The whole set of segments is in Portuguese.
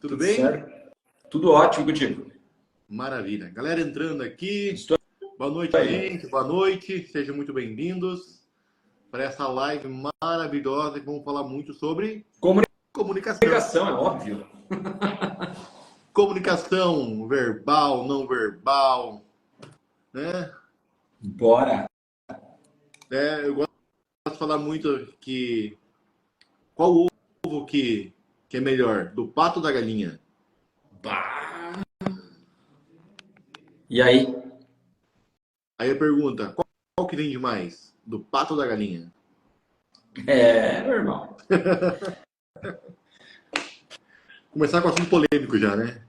Tudo bem? Certo? Tudo ótimo contigo. Maravilha. Galera entrando aqui. Estou Boa noite, aí. gente. Boa noite. Sejam muito bem-vindos para essa live maravilhosa que vamos falar muito sobre comunicação. Comunicação, é óbvio. Comunicação verbal, não verbal, né? Bora. Eu gosto de falar muito que qual ovo que é melhor, do pato ou da galinha? Bah. E aí? Aí a pergunta, qual que vende mais, do pato ou da galinha? É normal. Começar com assunto polêmico já, né?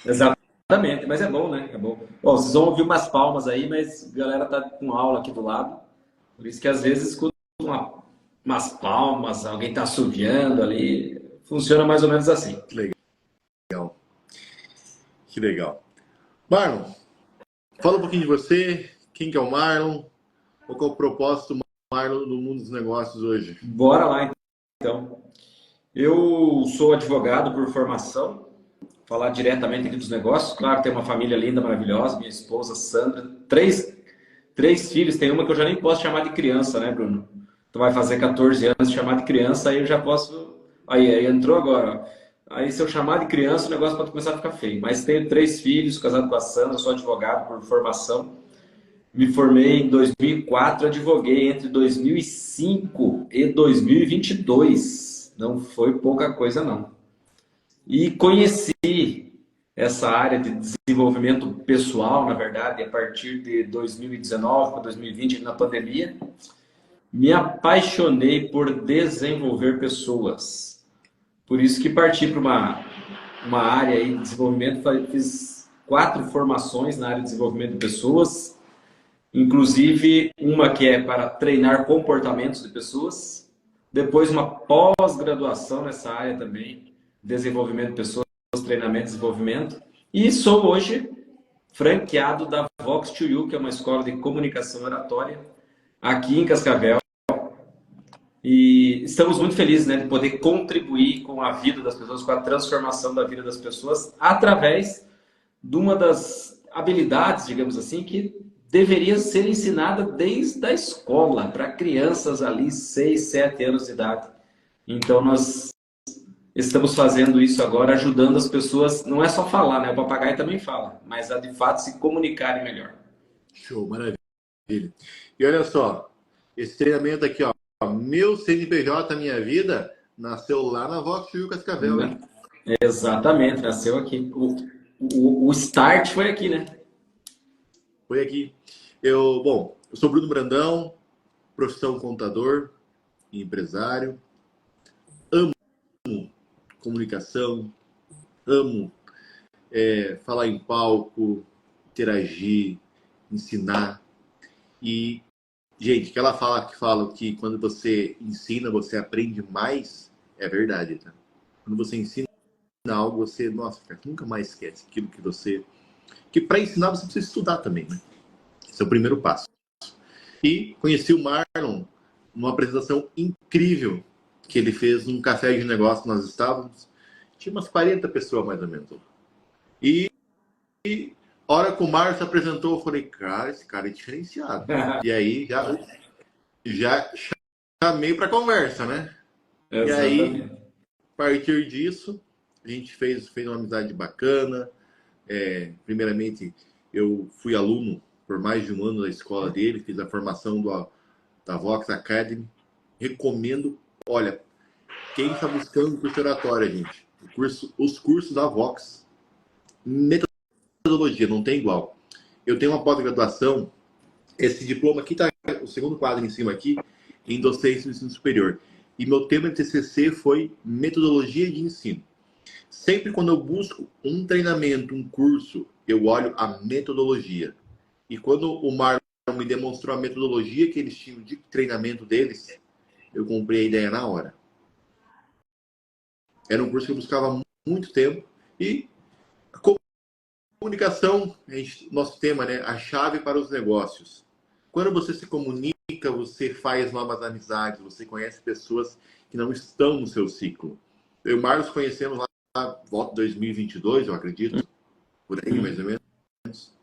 Exatamente, mas é bom, né? É bom. Bom, vocês vão ouvir umas palmas aí, mas a galera tá com aula aqui do lado. Por isso que às vezes escuta umas palmas, alguém tá assoviando ali. Funciona mais ou menos assim. Legal. Que legal. Marlon, fala um pouquinho de você, quem que é o Marlon, qual que é o propósito do Marlon no mundo dos negócios hoje? Bora lá, então. Eu sou advogado por formação. Falar diretamente aqui dos negócios. Claro, tem uma família linda, maravilhosa, minha esposa Sandra, três filhos, tem uma que eu já nem posso chamar de criança, né, Bruno? Tu vai fazer 14 anos de chamar de criança, aí eu já posso. Aí entrou agora, ó. Aí se eu chamar de criança, o negócio pode começar a ficar feio. Mas tenho 3 filhos, casado com a Sandra, sou advogado por formação. Me formei em 2004, advoguei entre 2005 e 2022. Não foi pouca coisa, não. E conheci essa área de desenvolvimento pessoal, na verdade, a partir de 2019 para 2020, na pandemia. Me apaixonei por desenvolver pessoas. Por isso que parti para uma área aí de desenvolvimento, fiz 4 formações na área de desenvolvimento de pessoas, inclusive uma que é para treinar comportamentos de pessoas, depois uma pós-graduação nessa área também, desenvolvimento de pessoas, treinamento e desenvolvimento, e sou hoje franqueado da Vox2U, que é uma escola de comunicação oratória aqui em Cascavel, e estamos muito felizes, né, de poder contribuir com a vida das pessoas, com a transformação da vida das pessoas, através de uma das habilidades, digamos assim, que deveria ser ensinada desde a escola, para crianças ali, 6, 7 anos de idade. Então, nós estamos fazendo isso agora, ajudando as pessoas, não é só falar, né? O papagaio também fala, mas a de fato se comunicarem melhor. Show, maravilha. E olha só, esse treinamento aqui, ó, meu CNPJ, minha vida, nasceu lá na Vox2U Cascavel, hein? Exatamente, nasceu aqui. O start foi aqui, né? Foi aqui. Bom, eu sou Bruno Brandão, profissão contador e empresário. Amo comunicação, amo falar em palco, interagir, ensinar. E, gente, que ela fala que quando você ensina, você aprende mais, é verdade, tá? Quando você ensina algo, você, nossa, cara, nunca mais esquece aquilo que você... Que para ensinar você precisa estudar também, né? Esse é o primeiro passo. E conheci o Marlon numa apresentação incrível que ele fez num café de negócio que nós estávamos. Tinha umas 40 pessoas, mais ou menos. E a hora que o Marlon se apresentou, eu falei, cara, esse cara é diferenciado. E aí, já chamei para conversa, né? E aí, Exatamente. a partir disso, a gente fez uma amizade bacana. Primeiramente, eu fui aluno por mais de um ano da escola dele, fiz a formação da Vox Academy. Recomendo, olha, quem está buscando curso de oratória, gente, os cursos da Vox, metodologia, não tem igual. Eu tenho uma pós-graduação, esse diploma aqui está, o segundo quadro em cima aqui, em docência no ensino superior. E meu tema de TCC foi metodologia de ensino. Sempre quando eu busco um treinamento, um curso, eu olho a metodologia. E quando o Marlon me demonstrou a metodologia que eles tinham de treinamento deles, eu comprei a ideia na hora. Era um curso que eu buscava há muito tempo. E a comunicação, nosso tema, né? A chave para os negócios. Quando você se comunica, você faz novas amizades, você conhece pessoas que não estão no seu ciclo. Eu e o Marlos conhecemos lá volta de 2022, eu acredito, por aí mais ou menos.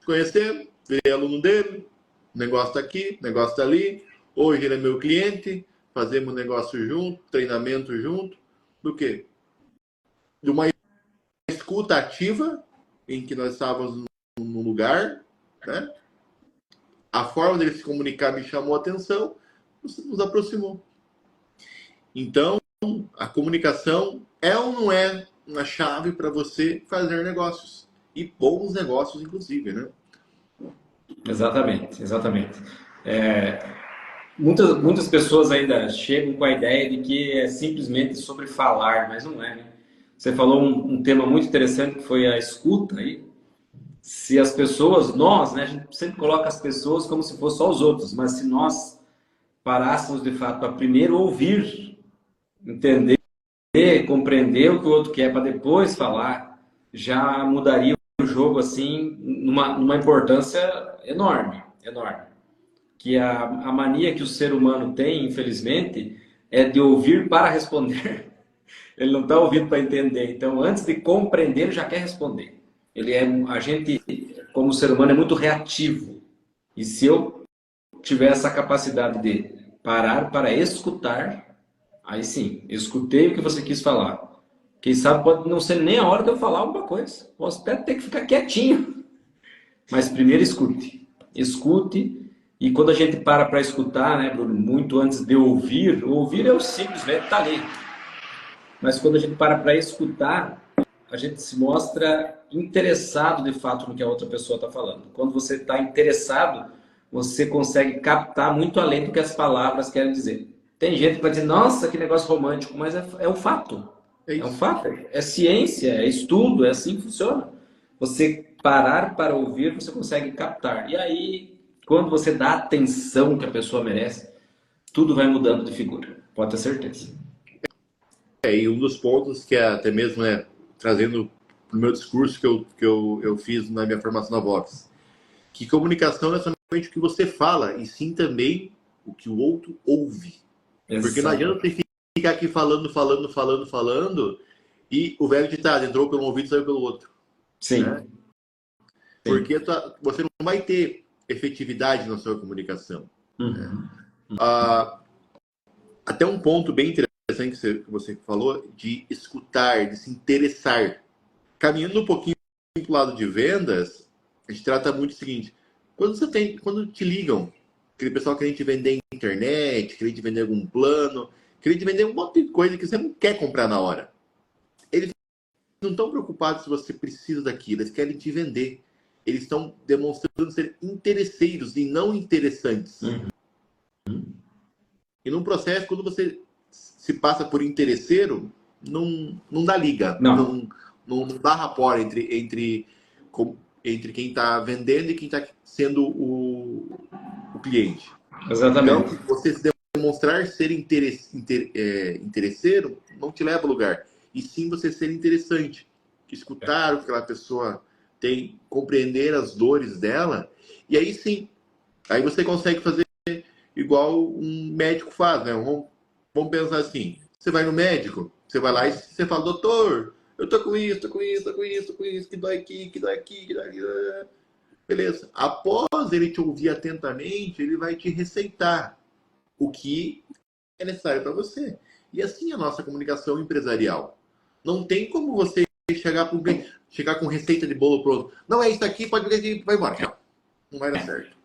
Conhecer, virei aluno dele, negócio tá aqui, negócio tá ali. Hoje ele é meu cliente, fazemos negócio junto, treinamento junto. Do quê? De uma escuta ativa, em que nós estávamos num lugar, né? A forma dele se comunicar me chamou a atenção, nos aproximou. Então, a comunicação é ou não é uma chave para você fazer negócios? E bons negócios, inclusive, né? Exatamente, exatamente. Muitas pessoas ainda chegam com a ideia de que é simplesmente sobre falar, mas não é, né? Você falou um tema muito interessante que foi a escuta aí. Se as pessoas, nós, né, a gente sempre coloca as pessoas como se fossem só os outros, mas se nós parássemos de fato para primeiro ouvir, entender, compreender o que o outro quer para depois falar, já mudaria o jogo assim numa importância enorme, enorme. Que a mania que o ser humano tem, infelizmente, é de ouvir para responder. Ele não está ouvindo para entender. Então, antes de compreender, ele já quer responder. A gente, como ser humano, é muito reativo. E se eu tiver essa capacidade de parar para escutar, aí sim, escutei o que você quis falar. Quem sabe pode não ser nem a hora de eu falar alguma coisa. Posso até ter que ficar quietinho. Mas primeiro escute. Escute. E quando a gente para escutar, né, Bruno, muito antes de ouvir, ouvir é o simplesmente estar ali. Mas quando a gente para escutar, a gente se mostra interessado de fato no que a outra pessoa está falando. Quando você está interessado, você consegue captar muito além do que as palavras querem dizer. Tem gente que vai dizer, nossa, que negócio romântico, mas é um fato. É um fato. É ciência, é estudo, é assim que funciona. Você parar para ouvir, você consegue captar. E aí, quando você dá a atenção que a pessoa merece, tudo vai mudando de figura. Pode ter certeza. E um dos pontos que até mesmo, né, trazendo para o meu discurso que eu fiz na minha formação na Vox, que comunicação não é somente o que você fala, e sim também o que o outro ouve. Exato. Porque não adianta você ficar aqui falando, e o velho ditado, entrou pelo um ouvido e saiu pelo outro. Sim. Né? Porque você não vai ter efetividade na sua comunicação. Uhum. Né? Até um ponto bem interessante que você falou, de escutar, de se interessar. Caminhando um pouquinho para o lado de vendas, a gente trata muito o seguinte: quando te ligam, aquele pessoal querendo te vender internet, querendo te vender algum plano, querendo te vender um monte de coisa que você não quer comprar na hora. Eles não estão preocupados se você precisa daquilo, eles querem te vender. Eles estão demonstrando ser interesseiros e não interessantes. Uhum. E num processo, quando você se passa por interesseiro, não dá liga. Não dá rapport entre quem está vendendo e quem está sendo o cliente. Exatamente. Então, você se demonstrar ser interesseiro não te leva a lugar. E sim você ser interessante. Escutar o que aquela pessoa tem, compreender as dores dela. E aí sim, aí você consegue fazer igual um médico faz, né? Vamos pensar assim, você vai no médico, você vai lá e você fala, doutor, eu tô com isso, que dói aqui, que dói aqui, que dói aqui. Beleza. Após ele te ouvir atentamente, ele vai te receitar o que é necessário para você. E assim é a nossa comunicação empresarial. Não tem como você chegar com receita de bolo pronto. Não é isso aqui, pode ver, vai embora. Não vai dar certo.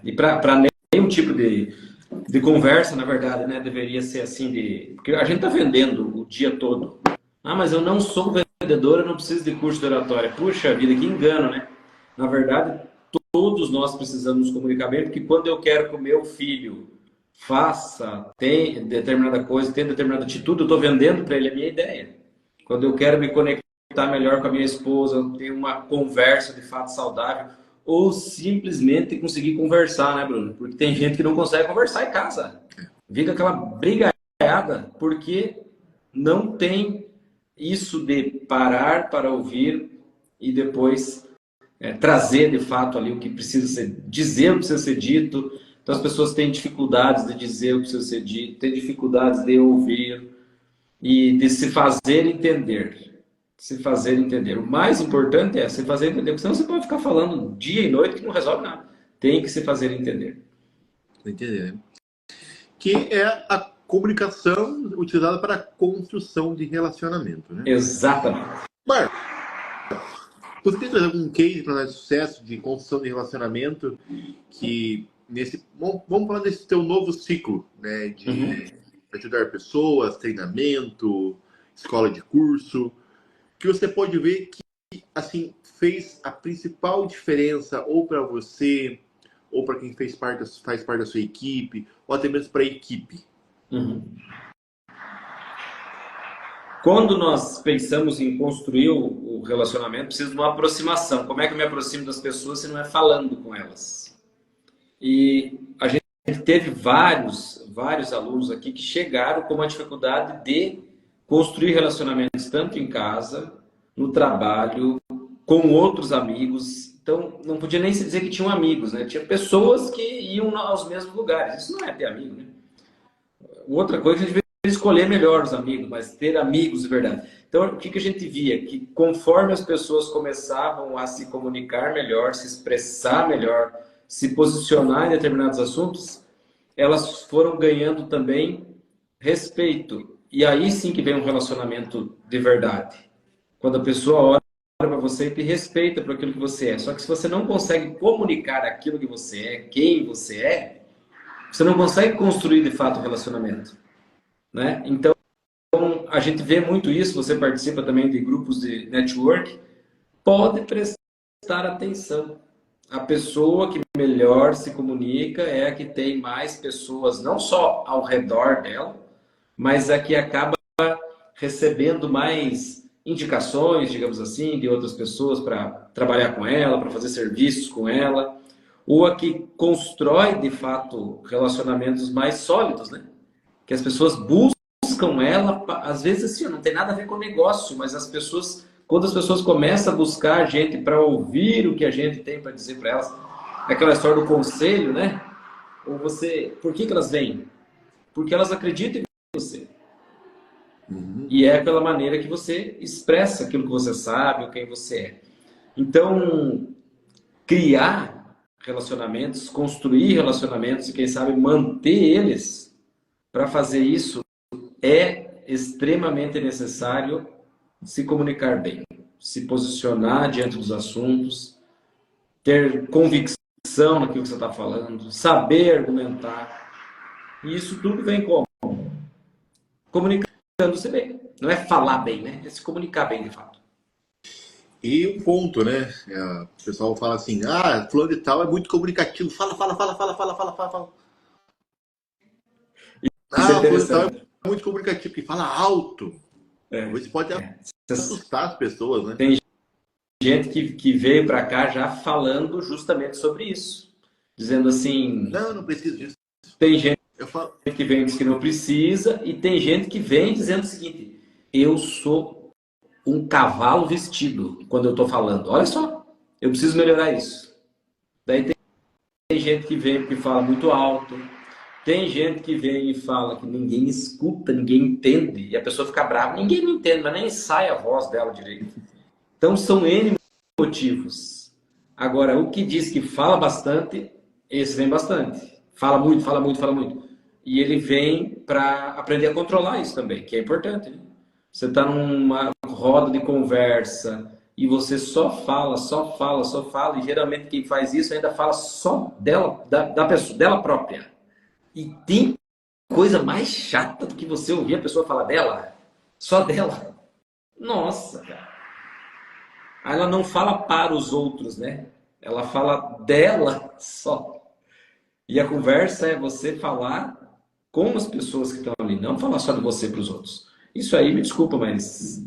E para nenhum tipo de conversa, na verdade, né, deveria ser assim porque a gente está vendendo o dia todo. Ah, mas eu não sou vendedor, eu não preciso de curso de oratória. Puxa vida, que engano, né? Na verdade, todos nós precisamos nos comunicar bem, porque quando eu quero que o meu filho tenha determinada coisa, tenha determinada atitude, eu estou vendendo para ele a minha ideia. Quando eu quero me conectar melhor com a minha esposa, ter uma conversa de fato saudável, ou simplesmente conseguir conversar, né, Bruno? Porque tem gente que não consegue conversar em casa. Fica aquela brigaiada, porque não tem isso de parar para ouvir e depois trazer de fato ali o que precisa dizer o que precisa ser dito. Então as pessoas têm dificuldades de dizer o que precisa ser dito, têm dificuldades de ouvir e de se fazer entender. Se fazer entender. O mais importante é se fazer entender, porque senão você pode ficar falando dia e noite que não resolve nada. Tem que se fazer entender. Entender, né? Que é a comunicação utilizada para a construção de relacionamento, né? Exatamente. Marcos, você tem algum case para dar sucesso de construção de relacionamento que vamos falar desse teu novo ciclo, né, de ajudar pessoas, treinamento, escola de curso, que você pode ver que assim fez a principal diferença ou para você ou para quem faz parte da sua equipe ou até mesmo para a equipe? Quando nós pensamos em construir o relacionamento, precisa de uma aproximação. Como é que eu me aproximo das pessoas se não é falando com elas? E a gente teve vários alunos aqui que chegaram com uma dificuldade de construir relacionamentos tanto em casa, no trabalho, com outros amigos. Então, não podia nem se dizer que tinham amigos, né? Tinha pessoas que iam aos mesmos lugares. Isso não é ter amigo, né? Outra coisa, a gente devia escolher melhor os amigos, mas ter amigos de verdade. Então, o que a gente via? Que conforme as pessoas começavam a se comunicar melhor, se expressar melhor, se posicionar em determinados assuntos, elas foram ganhando também respeito. E aí sim que vem um relacionamento de verdade. Quando a pessoa olha para você e te respeita por aquilo que você é. Só que se você não consegue comunicar aquilo que você é, quem você é, você não consegue construir de fato o relacionamento, né? Então, a gente vê muito isso, você participa também de grupos de network, pode prestar atenção. A pessoa que melhor se comunica é a que tem mais pessoas, não só ao redor dela, mas a que acaba recebendo mais indicações, digamos assim, de outras pessoas para trabalhar com ela, para fazer serviços com ela, ou a que constrói, de fato, relacionamentos mais sólidos, né? Que as pessoas buscam ela, às vezes assim, não tem nada a ver com o negócio, mas quando as pessoas começam a buscar a gente para ouvir o que a gente tem para dizer para elas, aquela história do conselho, né? Ou por que elas vêm? Porque elas acreditam em você. E é pela maneira que você expressa aquilo que você sabe, ou quem você é. Então, criar relacionamentos, construir relacionamentos e, quem sabe, manter eles, para fazer isso, é extremamente necessário se comunicar bem, se posicionar diante dos assuntos, ter convicção naquilo que você está falando, saber argumentar. E isso tudo vem como? Comunicando-se bem. Não é falar bem, né? É se comunicar bem, de fato. E um ponto, né? O pessoal fala assim, fulano de tal é muito comunicativo. Fala. Isso é Fulano de tal interessante. é muito comunicativo, que fala alto. Isso pode assustar as pessoas, né? Tem gente que veio para cá já falando justamente sobre isso. Dizendo assim... Não preciso disso. Tem gente que vem e diz que não precisa, e tem gente que vem dizendo o seguinte: eu sou um cavalo vestido quando eu estou falando. Olha só, eu preciso melhorar isso. Daí tem gente que vem porque fala muito alto, tem gente que vem e fala que ninguém escuta, ninguém entende, e a pessoa fica brava, ninguém me entende, mas nem sai a voz dela direito. Então são N motivos. Agora, o que diz que fala bastante, esse vem bastante. Fala muito. E ele vem para aprender a controlar isso também, que é importante, né? Você está numa roda de conversa e você só fala, e geralmente quem faz isso ainda fala só dela, da pessoa, dela própria. E tem coisa mais chata do que você ouvir a pessoa falar dela, só dela. Nossa, cara. Ela não fala para os outros, né? Ela fala dela só. E a conversa é você falar com as pessoas que estão ali, não falar só de você para os outros. Isso aí, me desculpa, mas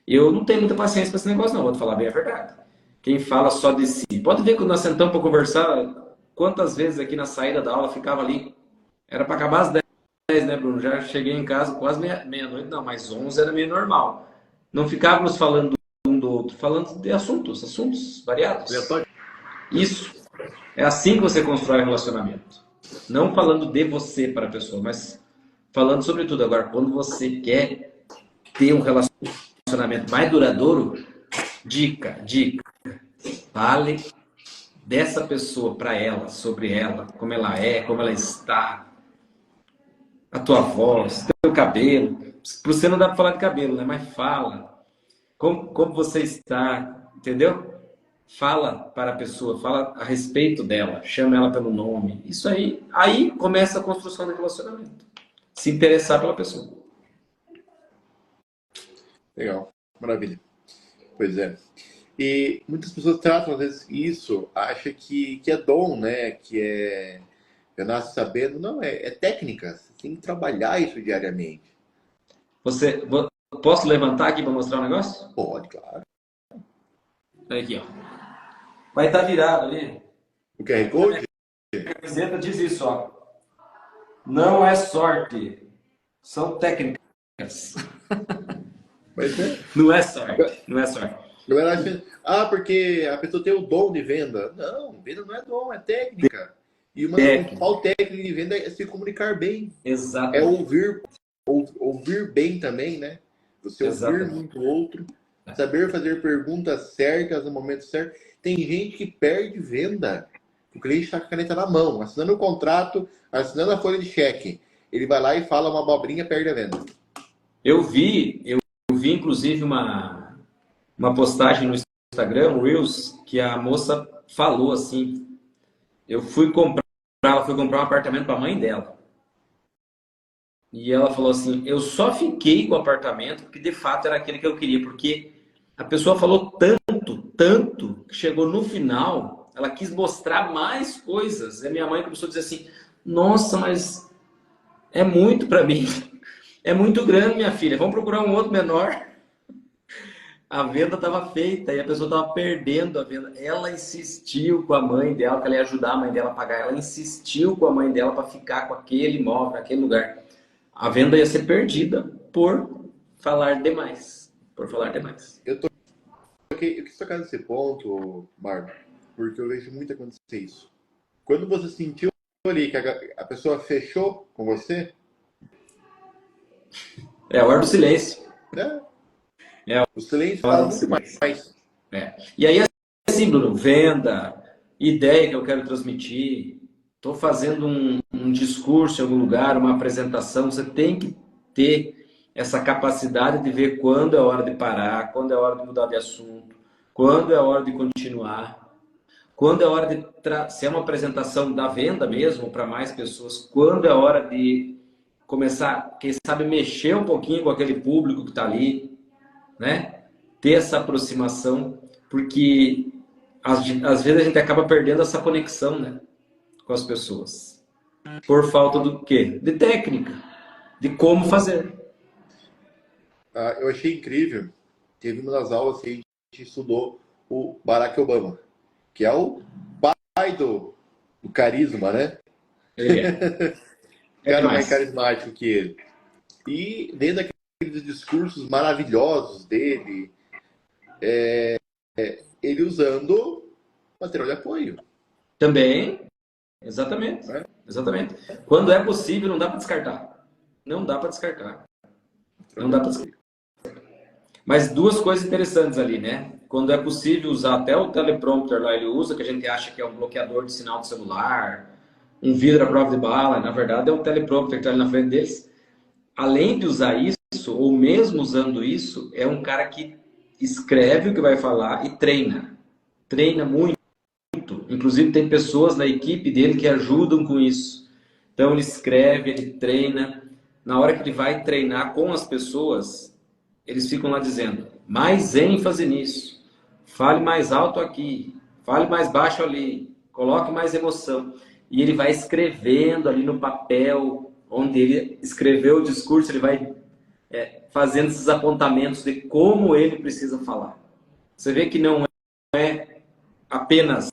eu não tenho muita paciência para esse negócio, não. Vou te falar bem a verdade. Quem fala só de si. Pode ver quando nós sentamos para conversar, quantas vezes aqui na saída da aula ficava ali. Era para acabar às 10, né, Bruno? Já cheguei em casa quase meia-noite, não, mas 11 era meio normal. Não ficávamos falando um do outro, falando de assuntos variados. Isso. É assim que você constrói um relacionamento. Não falando de você para a pessoa, mas falando sobre tudo. Agora, quando você quer ter um relacionamento relacionamento mais duradouro, dica. Fale dessa pessoa para ela, sobre ela, como ela é, como ela está, a tua voz, teu cabelo. Para você não dá para falar de cabelo, né? Mas fala. Como você está, entendeu? Fala para a pessoa, fala a respeito dela, chama ela pelo nome. Isso aí começa a construção do relacionamento. Se interessar pela pessoa. Legal, maravilha. Pois é. E muitas pessoas tratam, às vezes, isso, acha que é dom, né? Eu nasço sabendo. Não, é técnica. Você tem que trabalhar isso diariamente. Posso levantar aqui para mostrar um negócio? Pode, claro. Aqui, ó. Vai estar virado ali. O QR Code? A camiseta diz isso, ó. Não é sorte, são técnicas. Mas é. Não é sorte, não é sorte. Porque a pessoa tem o dom de venda. Não, venda não é dom, é técnica. E uma principal técnica de venda é se comunicar bem. Exato. É ouvir bem também, né? Você ouvir muito o outro, saber fazer perguntas certas no momento certo. Tem gente que perde venda. O cliente está com a caneta na mão, assinando o contrato, assinando a folha de cheque. Ele vai lá e fala uma abobrinha, perde a venda. Eu vi inclusive uma postagem no Instagram, um Reels, que a moça falou assim: ela foi comprar um apartamento para a mãe dela. E ela falou assim: eu só fiquei com o apartamento porque de fato era aquele que eu queria, porque a pessoa falou tanto, que chegou no final, ela quis mostrar mais coisas. E a minha mãe começou a dizer assim: nossa, mas é muito para mim. É muito grande, minha filha. Vamos procurar um outro menor. A venda estava feita e a pessoa estava perdendo a venda. Ela insistiu com a mãe dela, que ela ia ajudar a mãe dela a pagar. Ela insistiu com a mãe dela para ficar com aquele imóvel, naquele lugar. A venda ia ser perdida por falar demais. Eu quis tocar nesse ponto, Marco, porque eu vejo muito acontecer isso. Quando você sentiu ali que a pessoa fechou com você... É a hora do silêncio. O silêncio fala muito mais. E aí, assim, Bruno, venda, ideia que eu quero transmitir, estou fazendo um discurso em algum lugar, uma apresentação, você tem que ter essa capacidade de ver quando é hora de parar, quando é hora de mudar de assunto, quando é hora de continuar, quando é hora de... Se é uma apresentação da venda mesmo, para mais pessoas, quando é hora de começar, quem sabe, mexer um pouquinho com aquele público que está ali, né? Ter essa aproximação, porque às vezes a gente acaba perdendo essa conexão, né, com as pessoas. Por falta do quê? De técnica, de como fazer. Eu achei incrível. Teve uma das aulas que a gente estudou o Barack Obama, que é o pai do carisma, né? Ele é. Cara mais carismático que ele. E dentro daqueles discursos maravilhosos dele, ele usando material de apoio. Também, exatamente. Exatamente. Quando é possível, não dá para descartar. Não dá para descartar. Não dá para descartar. Mas duas coisas interessantes ali, né? Quando é possível usar até o teleprompter lá, ele usa, que a gente acha que é um bloqueador de sinal de celular, um vidro à prova de bala, na verdade é um teleprompter que está ali na frente deles. Além de usar isso, ou mesmo usando isso, é um cara que escreve o que vai falar e treina. Treina muito. Inclusive tem pessoas na equipe dele que ajudam com isso. Então ele escreve, ele treina. Na hora que ele vai treinar com as pessoas, eles ficam lá dizendo: mais ênfase nisso, fale mais alto aqui, fale mais baixo ali, coloque mais emoção. E ele vai escrevendo ali no papel, onde ele escreveu o discurso, ele vai fazendo esses apontamentos de como ele precisa falar. Você vê que não é apenas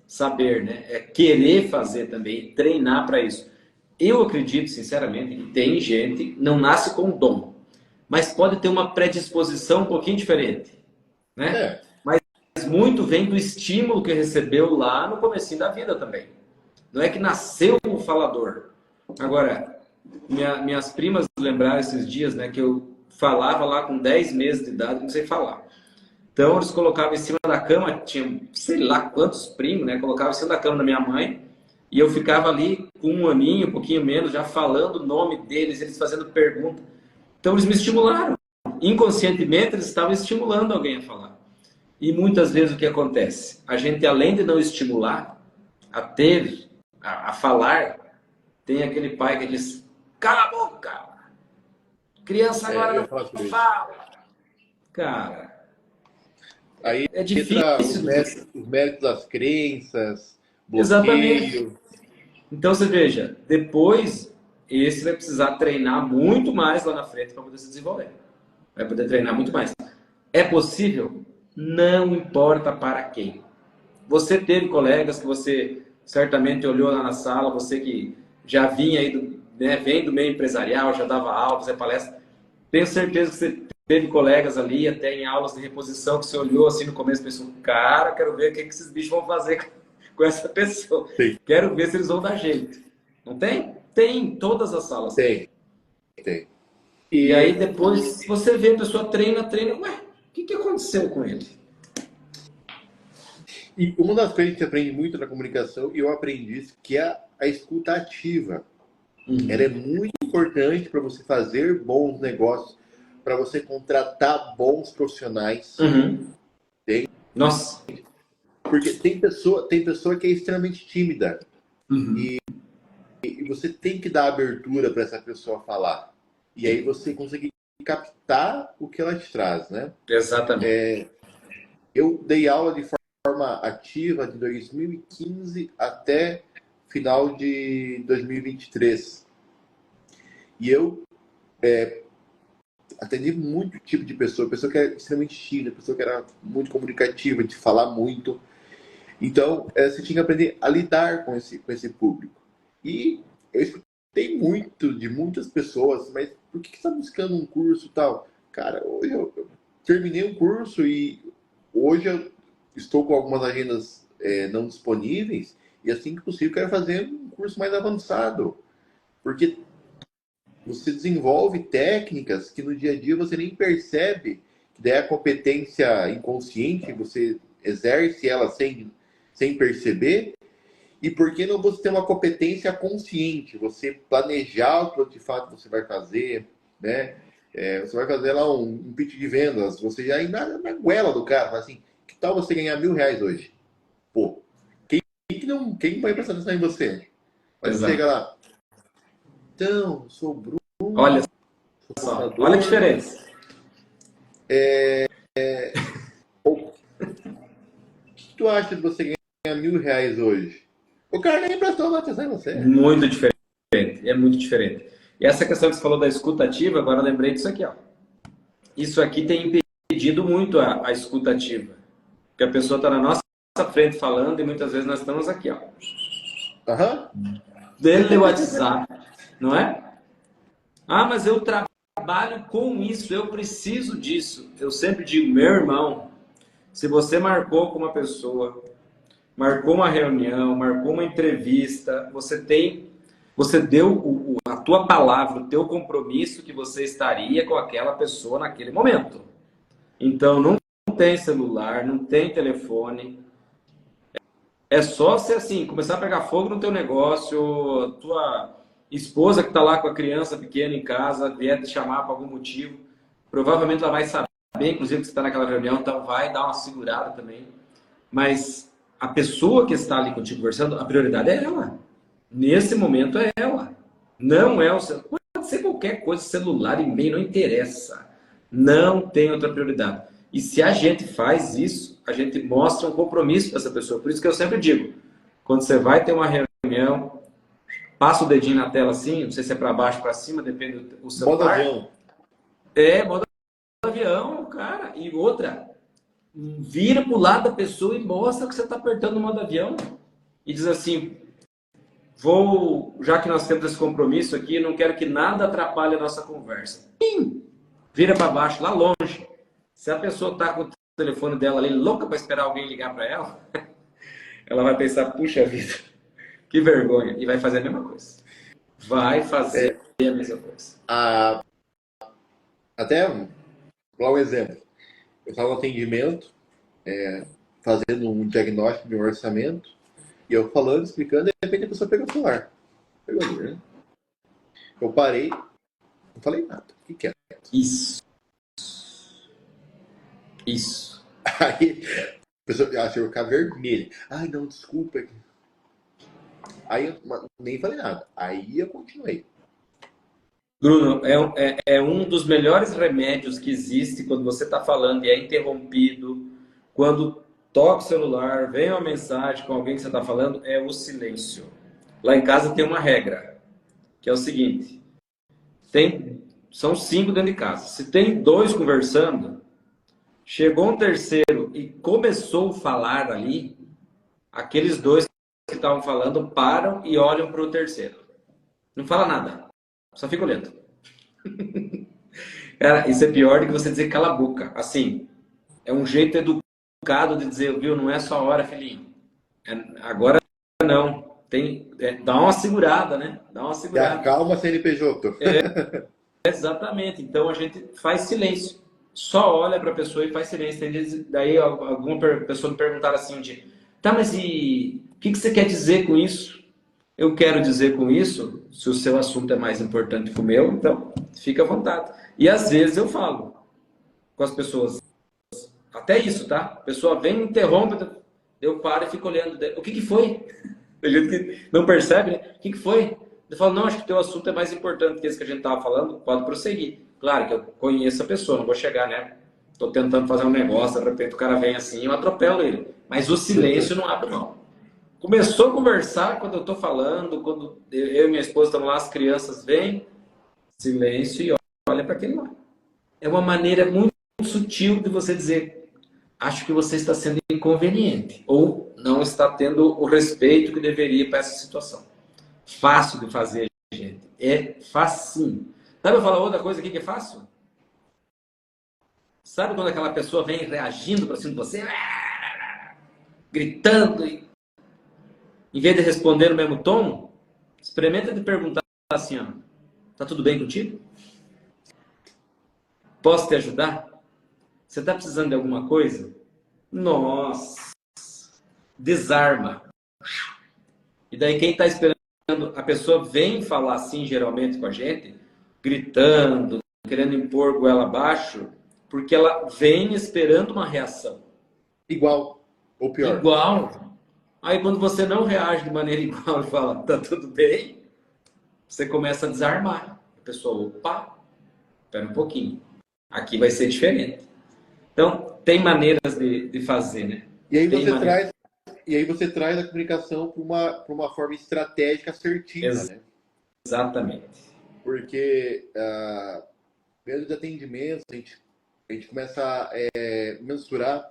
saber, né? É querer fazer também, treinar para isso. Eu acredito, sinceramente, que tem gente que não nasce com dom, mas pode ter uma predisposição um pouquinho diferente, né? Mas muito vem do estímulo que recebeu lá no comecinho da vida também. Não é que nasceu um falador. Agora, minhas primas lembraram esses dias, né, que eu falava lá com 10 meses de idade, não sei falar. Então eles colocavam em cima da cama, tinha sei lá quantos primos, né? Colocavam em cima da cama da minha mãe e eu ficava ali com um aninho, um pouquinho menos, já falando o nome deles, eles fazendo pergunta. Então eles me estimularam. Inconscientemente eles estavam estimulando alguém a falar. E muitas vezes o que acontece? A gente, além de não estimular a ter, a falar, tem aquele pai que diz: cala a boca! Criança agora não fala! Cara, aí é entra difícil. os méritos das crenças, Exatamente. bloqueio. Então você veja, depois esse vai precisar treinar muito mais lá na frente para poder se desenvolver. Vai poder treinar muito mais. É possível? Não importa para quem. Você teve colegas que você certamente olhou lá na sala, você que já vinha aí vem do meio empresarial, já dava aula, fazia palestra. Tenho certeza que você teve colegas ali, até em aulas de reposição, que você olhou assim no começo e pensou: cara, quero ver o que esses bichos vão fazer com essa pessoa. Sim. Quero ver se eles vão dar jeito. Não tem? Tem em todas as salas. Tem. E aí depois você vê a pessoa treina, ué, o que aconteceu com ele? E uma das coisas que você aprende muito na comunicação, e eu aprendi isso, que é a escuta ativa. Ela é muito importante para você fazer bons negócios, para você contratar bons profissionais. Tem? Nossa. Porque tem pessoa que é extremamente tímida. E você tem que dar abertura para essa pessoa falar. E aí você consegue captar o que ela te traz, né? Exatamente. Eu dei aula de forma ativa de 2015 até final de 2023. E eu atendi muito tipo de pessoa que era extremamente tímida, pessoa que era muito comunicativa, de falar muito. Então, você tinha que aprender a lidar com esse público. E eu escutei muito de muitas pessoas: mas por que você está buscando um curso e tal? Cara, hoje eu terminei um curso e hoje eu estou com algumas agendas não disponíveis e assim que possível quero fazer um curso mais avançado. Porque você desenvolve técnicas que no dia a dia você nem percebe, que daí a competência inconsciente, você exerce ela sem perceber. E por que não você ter uma competência consciente? Você planejar o que de fato você vai fazer, né? Você vai fazer lá um pitch de vendas, você já ir na goela do cara, fala assim: que tal você ganhar R$ 1.000 hoje? Pô, quem vai prestar atenção em você? Mas você chega lá: então, sou o Bruno, Olha sou só, contador. olha a diferença. O que tu acha de você ganhar R$ 1.000 hoje? O cara nem prestou atenção em você. Muito diferente. É muito diferente. E essa questão que você falou da escuta ativa, agora eu lembrei disso aqui, ó. Isso aqui tem impedido muito a escuta ativa. Porque a pessoa está na nossa frente falando e muitas vezes nós estamos aqui, ó. Dele WhatsApp, não é? Ah, mas eu trabalho com isso, eu preciso disso. Eu sempre digo: meu irmão, se você marcou com uma pessoa, marcou uma reunião, marcou uma entrevista, você deu a tua palavra, o teu compromisso que você estaria com aquela pessoa naquele momento. Então não tem celular, não tem telefone. É só você assim, começar a pegar fogo no teu negócio, tua esposa que está lá com a criança pequena em casa, vier te chamar por algum motivo, provavelmente ela vai saber, inclusive, que você está naquela reunião, então vai dar uma segurada também. Mas a pessoa que está ali contigo conversando, a prioridade é ela. Nesse momento é ela. Não é o celular. Pode ser qualquer coisa, celular, e-mail, não interessa. Não tem outra prioridade. E se a gente faz isso, a gente mostra um compromisso para essa pessoa. Por isso que eu sempre digo: quando você vai ter uma reunião, passa o dedinho na tela assim, não sei se é para baixo, para cima, depende do celular. Modo avião. Modo avião, cara. E outra, vira para o lado da pessoa e mostra que você está apertando o modo avião. E diz assim: já que nós temos esse compromisso aqui, não quero que nada atrapalhe a nossa conversa. Pim! Vira para baixo, lá longe. Se a pessoa está com o telefone dela ali, louca para esperar alguém ligar para ela, ela vai pensar: puxa vida, que vergonha. E vai fazer a mesma coisa. Vai fazer a mesma coisa. Até, vou dar um exemplo. Eu estava no atendimento, fazendo um diagnóstico de um orçamento, e eu falando, explicando, e de repente a pessoa pegou o celular. Pegou ali, né? Eu parei, não falei nada. O que é? Isso, isso. Aí a pessoa achou eu ficar vermelha. Ai, não, desculpa. Aí eu nem falei nada. Aí eu continuei. Bruno, é um dos melhores remédios que existe quando você está falando e é interrompido, quando toca o celular, vem uma mensagem com alguém que você está falando, é o silêncio. Lá em casa tem uma regra, que é o seguinte: são 5 dentro de casa. Se tem 2 conversando, chegou um terceiro e começou a falar ali, aqueles 2 que estavam falando param e olham para o terceiro. Não fala nada, só fica olhando. Cara, isso é pior do que você dizer cala a boca. Assim, é um jeito educado de dizer, viu, não é só hora, filhinho. Agora não. Dá uma segurada, né? Dá uma E segurada. acalma CNPJ. Exatamente. Então a gente faz silêncio. Só olha para a pessoa e faz silêncio. Daí alguma pessoa me perguntar assim, tá, mas e o que você quer dizer com isso? Eu quero dizer com isso, se o seu assunto é mais importante que o meu, então fica à vontade. E às vezes eu falo com as pessoas, até isso, tá? A pessoa vem, me interrompe, eu paro e fico olhando. O que foi? Tem gente que não percebe, né? O que foi? Eu falo, não, acho que o teu assunto é mais importante que esse que a gente estava falando, pode prosseguir. Claro que eu conheço a pessoa, não vou chegar, né? Estou tentando fazer um negócio, de repente o cara vem assim e eu atropelo ele. Mas o silêncio não abre mão. Começou a conversar quando eu estou falando, quando eu e minha esposa estamos lá, as crianças vêm, silêncio e olha para aquele lá. É uma maneira muito sutil de você dizer, acho que você está sendo inconveniente ou não está tendo o respeito que deveria para essa situação. Fácil de fazer, gente. É facinho. Sabe eu falar outra coisa aqui que é fácil? Sabe quando aquela pessoa vem reagindo para cima de você, gritando, e em vez de responder no mesmo tom, experimenta de perguntar assim, ó, tá tudo bem contigo? Posso te ajudar? Você está precisando de alguma coisa? Nossa, desarma. E daí quem está esperando, a pessoa vem falar assim geralmente com a gente, gritando, querendo impor goela abaixo, porque ela vem esperando uma reação. Igual, ou pior. Igual. Aí quando você não reage de maneira igual e fala, tá tudo bem, você começa a desarmar. A pessoa, opa, espera um pouquinho. Aqui vai ser diferente. Então, tem maneiras de fazer, né? E aí Tem você maneiras. traz, e aí você traz a comunicação para uma forma estratégica assertiva, né? Exatamente. Porque mesmo de atendimento, a gente começa a mensurar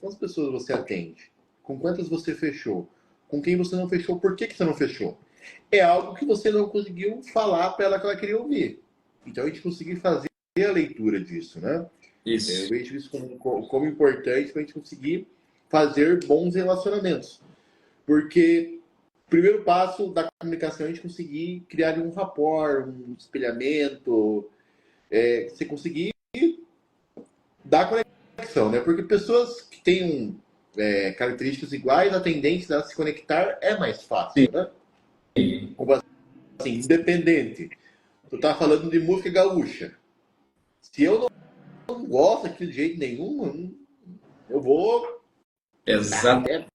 quantas pessoas você atende, com quantas você fechou, com quem você não fechou, por que você não fechou. É algo que você não conseguiu falar para ela que ela queria ouvir. Então a gente conseguir fazer a leitura disso, né? Eu Isso. vejo isso como importante para a gente conseguir fazer bons relacionamentos. Porque o primeiro passo da comunicação é a gente conseguir criar um rapport, um espelhamento, você conseguir dar conexão, né? Porque pessoas que têm características iguais, a tendência de se conectar é mais fácil, né? Como assim, independente. Tu tá falando de música gaúcha. Se eu não gosto daquilo de jeito nenhum, eu vou Exatamente.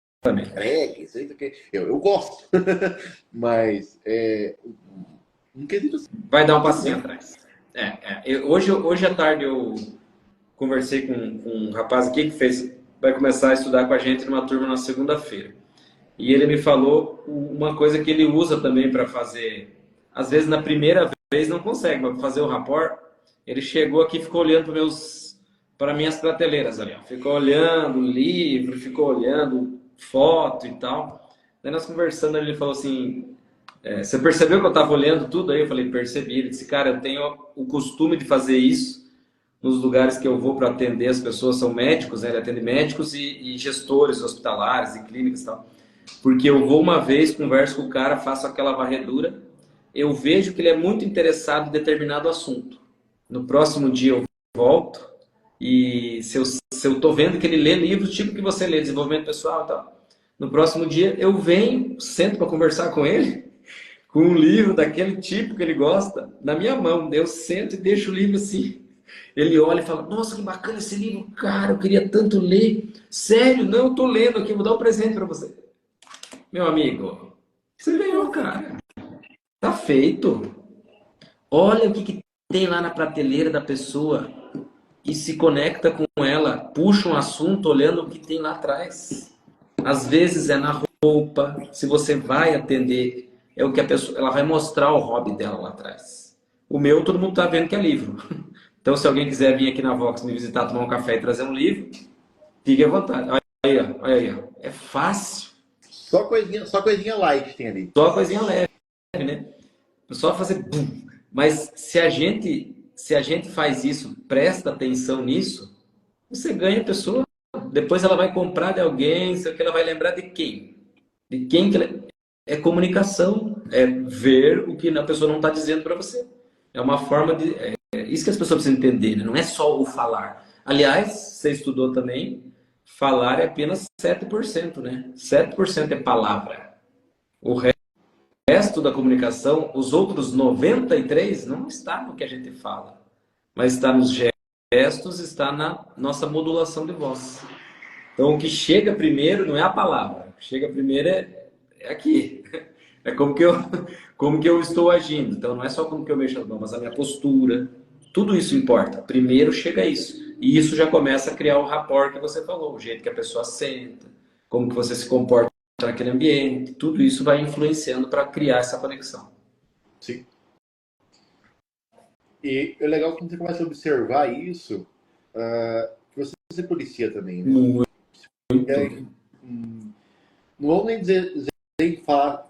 reggae, sei o que. Eu gosto. Mas um quesito assim, Vai dar um passinho atrás. Hoje à tarde eu conversei com um rapaz aqui que vai começar a estudar com a gente numa turma na segunda-feira. E ele me falou uma coisa que ele usa também para fazer. Às vezes na primeira vez não consegue, mas para fazer o rapport, ele chegou aqui e ficou olhando para minhas prateleiras ali. Ó. Ficou olhando livro, ficou olhando foto e tal. Daí nós conversando, ele falou assim: você percebeu que eu estava olhando tudo? Aí eu falei: percebi. Ele disse: cara, eu tenho o costume de fazer isso nos lugares que eu vou para atender as pessoas, são médicos, né? Ele atende médicos e gestores hospitalares e clínicas e tal. Porque eu vou uma vez, converso com o cara, faço aquela varredura, eu vejo que ele é muito interessado em determinado assunto. no próximo dia eu volto e se eu tô vendo que ele lê livros tipo que você lê, desenvolvimento pessoal e tal, no próximo dia eu venho, sento para conversar com ele, com um livro daquele tipo que ele gosta, na minha mão. Eu sento e deixo o livro assim. Ele olha e fala, nossa, que bacana esse livro, cara, eu queria tanto ler. Sério, não, eu tô lendo aqui, vou dar um presente para você. Meu amigo, você ganhou, cara. Tá feito. Olha o que, que tem lá na prateleira da pessoa e se conecta com ela, puxa um assunto olhando o que tem lá atrás. Às vezes é na roupa, se você vai atender, é o que a pessoa, ela vai mostrar o hobby dela lá atrás. O meu, todo mundo tá vendo que é livro. Então, se alguém quiser vir aqui na Vox me visitar, tomar um café e trazer um livro, fique à vontade. Olha aí, ó, olha aí, ó. É fácil. Só coisinha light tem ali. Só coisinha leve, né? Só fazer bum. Mas se a gente faz isso, presta atenção nisso, você ganha a pessoa. Depois ela vai comprar de alguém, sei que ela vai lembrar de quem? De quem que ela... É comunicação, é ver o que a pessoa não está dizendo para você. É uma forma de... É isso que as pessoas precisam entender, né? Não é só o falar. Aliás, você estudou também, falar é apenas 7%, né? 7% é palavra. O resto da comunicação, os outros 93% não está no que a gente fala, mas está nos gestos, está na nossa modulação de voz. Então, o que chega primeiro não é a palavra, o que chega primeiro é aqui. É como que eu estou agindo. Então, não é só como que eu mexo as mãos, mas a minha postura. Tudo isso importa. Primeiro chega isso. E isso já começa a criar o rapport que você falou, o jeito que a pessoa senta, como que você se comporta naquele ambiente. Tudo isso vai influenciando para criar essa conexão. Sim. E é legal quando você começa a observar isso, que você se policia também, né? Muito. E aí, não vou nem dizer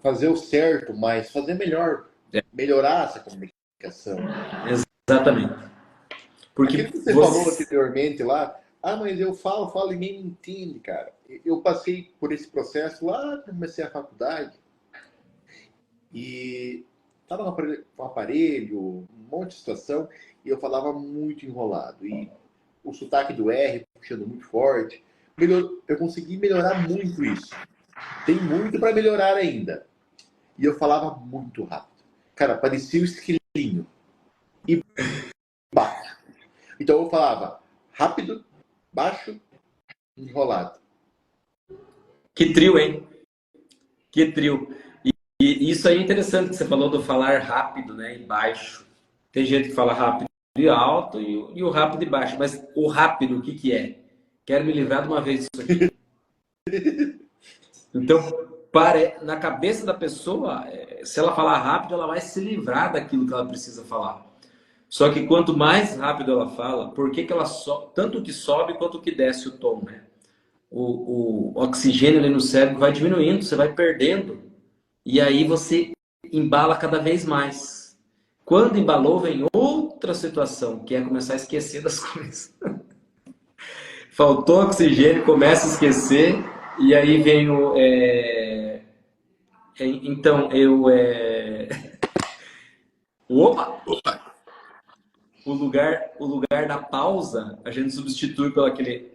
fazer o certo, mas fazer melhor, É, melhorar essa comunicação. exatamente. Porque Aquilo que você falou anteriormente lá, mas eu falo e ninguém me entende, cara. Eu passei por esse processo lá quando comecei a faculdade e estava com aparelho, um monte de situação, e eu falava muito enrolado. E o sotaque do R puxando muito forte. Eu consegui melhorar muito isso. Tem muito para melhorar ainda. E eu falava muito rápido. Cara, parecia um esquilinho. E baixo. Então eu falava rápido, baixo, enrolado. que trio, hein? Que trio. E isso aí é interessante que você falou do falar rápido, né, e baixo. Tem gente que fala rápido e alto e o rápido e baixo. Mas o rápido, o que que é? Quero me livrar de uma vez disso aqui. Então, na cabeça da pessoa, se ela falar rápido, ela vai se livrar daquilo que ela precisa falar. Só que quanto mais rápido ela fala, por que que ela tanto que sobe quanto que desce o tom, né? O oxigênio ali no cérebro vai diminuindo, você vai perdendo. E aí você embala cada vez mais. Quando embalou, vem outra situação, que é começar a esquecer das coisas. Faltou oxigênio, começa a esquecer, e aí vem o. Então, Opa! O lugar da pausa, a gente substitui pelo aquele.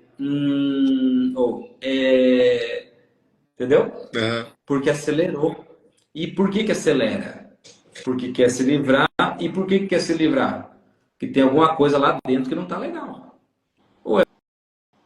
Entendeu? Uhum. Porque acelerou. E por que que acelera? Porque quer se livrar. E por que que quer se livrar? Porque tem alguma coisa lá dentro que não está legal. Ou é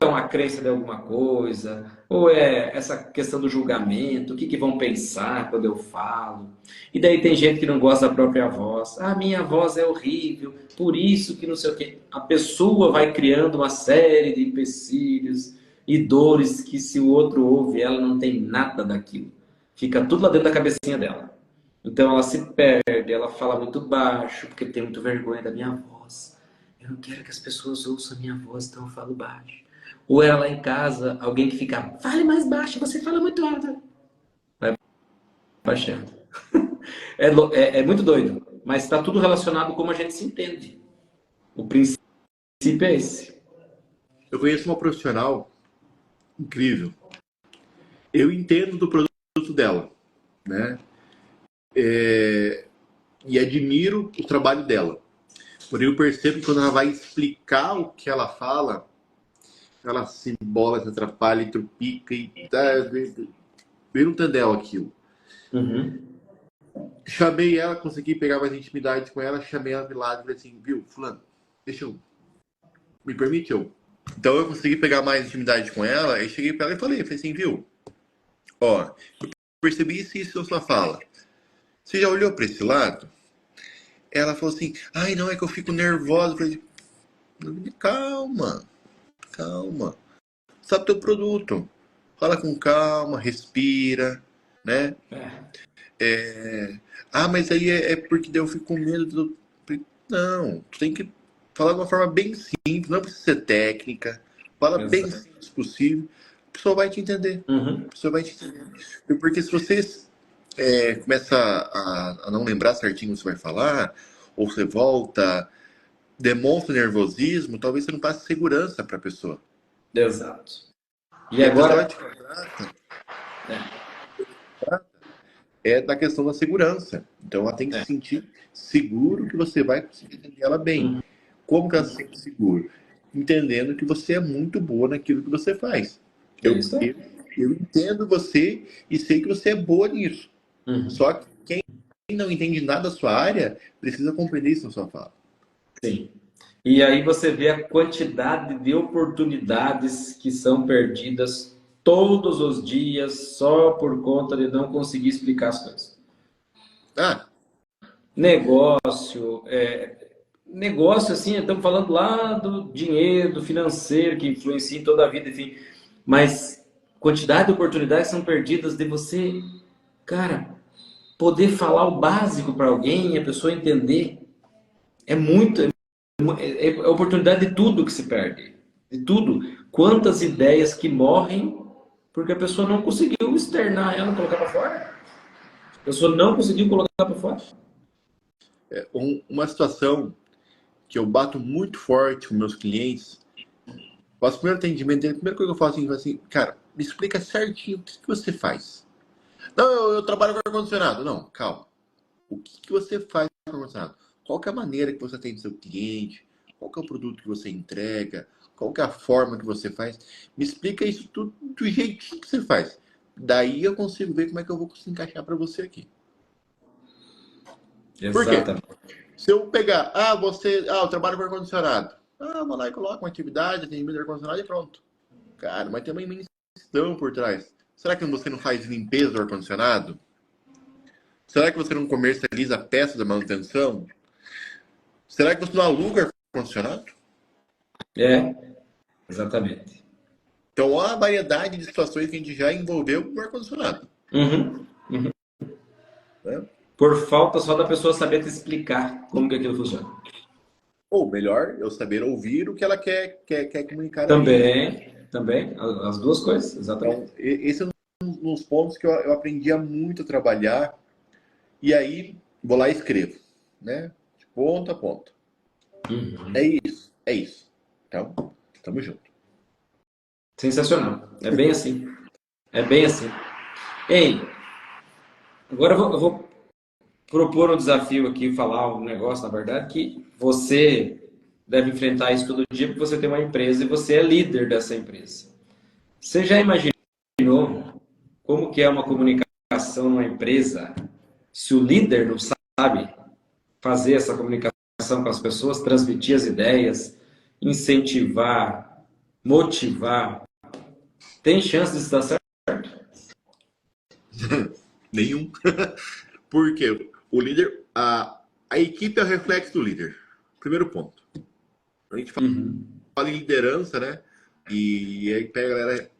uma crença de alguma coisa, ou é essa questão do julgamento, o que que vão pensar quando eu falo. E daí tem gente que não gosta da própria voz. Ah, minha voz é horrível, por isso que não sei o quê. A pessoa vai criando uma série de empecilhos e dores que se o outro ouve, ela não tem nada daquilo. Fica tudo lá dentro da cabecinha dela. Então ela se perde, ela fala muito baixo, porque tem muito vergonha da minha voz. Eu não quero que as pessoas ouçam a minha voz, então eu falo baixo. Ou ela lá em casa, alguém que fica, fale mais baixo, você fala muito alto. Vai baixando. É muito doido, mas está tudo relacionado com como a gente se entende. O princípio é esse. Eu conheço uma profissional incrível. Eu entendo do produto dela, né? E admiro o trabalho dela. Porém, eu percebo que quando ela vai explicar o que ela fala, ela se embola, se atrapalha, e trupica e vira um tandel aquilo. Uhum. Chamei ela, consegui pegar mais intimidade com ela, chamei ela de lado e falei assim, viu, fulano, deixa eu... Me permite eu? Então eu consegui pegar mais intimidade com ela, aí cheguei pra ela e falei assim, viu, ó, eu percebi isso na sua fala. Você já olhou pra esse lado? Ela falou assim, ai não, é que eu fico nervosa. Eu falei, calma, calma. Sabe teu produto. Fala com calma, respira, né? É. Ah, mas aí é porque daí eu fico com medo do... Não, tu tem que falar de uma forma bem simples, não precisa ser técnica. Fala bem Exato. simples possível. A pessoa vai te entender. Uhum. A pessoa vai te entender. Porque se você começa a não lembrar certinho o que você vai falar, ou você volta, demonstra nervosismo, talvez você não passe segurança para a pessoa. Exato. E E a pessoa agora, te contrata é, da questão da segurança. Então ela tem que se é, sentir seguro que você vai conseguir entender ela bem. uhum, Como que ela se sente seguro? Entendendo que você é muito boa naquilo que você faz. é Eu, isso aí. eu, eu entendo você e sei que você é boa nisso. Uhum. Só que quem não entende nada da sua área precisa compreender isso na sua fala. Sim. E aí você vê a quantidade de oportunidades que são perdidas todos os dias só por conta de não conseguir explicar as coisas. Ah, Negócio, negócio assim, estamos falando lá do dinheiro, do financeiro que influencia em toda a vida, enfim. Mas quantidade de oportunidades são perdidas de você, cara, poder falar o básico para alguém e a pessoa entender. É muito, é a oportunidade de tudo que se perde. De tudo. Quantas ideias que morrem porque a pessoa não conseguiu externar ela, colocar para fora. A pessoa não conseguiu colocar para fora. uma situação que eu bato muito forte com meus clientes, faço o primeiro atendimento dele, a primeira coisa que eu faço assim, cara, me explica certinho o que você faz. Não, eu trabalho com ar-condicionado. Não, calma. O que você faz com ar-condicionado? Qual que é a maneira que você atende seu cliente? Qual que é o produto que você entrega? Qual que é a forma que você faz? Me explica isso tudo do jeitinho que você faz. Daí eu consigo ver como é que eu vou conseguir encaixar para você aqui. Por quê? Exatamente. Se eu pegar, eu trabalho com ar-condicionado. Ah, vou lá e coloco uma atividade, atendimento de ar-condicionado e pronto. Cara, mas tem uma imensidão por trás. Será que você não faz limpeza do ar-condicionado? Será que você não comercializa a peça da manutenção? Será que você não aluga ar-condicionado? É, exatamente. Então, olha a variedade de situações que a gente já envolveu no ar-condicionado. Uhum, uhum. Né? Por falta só da pessoa saber te explicar como que aquilo funciona. Ou melhor, eu saber ouvir o que ela quer comunicar ali. Né? Também, as duas coisas, Então, exatamente. esse é um dos pontos que eu aprendi muito a trabalhar. E aí, vou lá e escrevo. Né? De ponta a ponta. É Uhum. isso, é isso. Então, tamo junto. Sensacional. É bem assim. É bem assim. Ei, agora eu vou propor um desafio aqui, falar um negócio, na verdade, que você deve enfrentar isso todo dia porque você tem uma empresa e você é líder dessa empresa. Você já imaginou como que é uma comunicação numa empresa se o líder não sabe fazer essa comunicação com as pessoas, transmitir as ideias, incentivar, motivar? Tem chance de dar certo? Nenhum. Porque o líder, a equipe é o reflexo do líder. Primeiro ponto. A gente Uhum. fala em liderança, né? E aí pega a galera,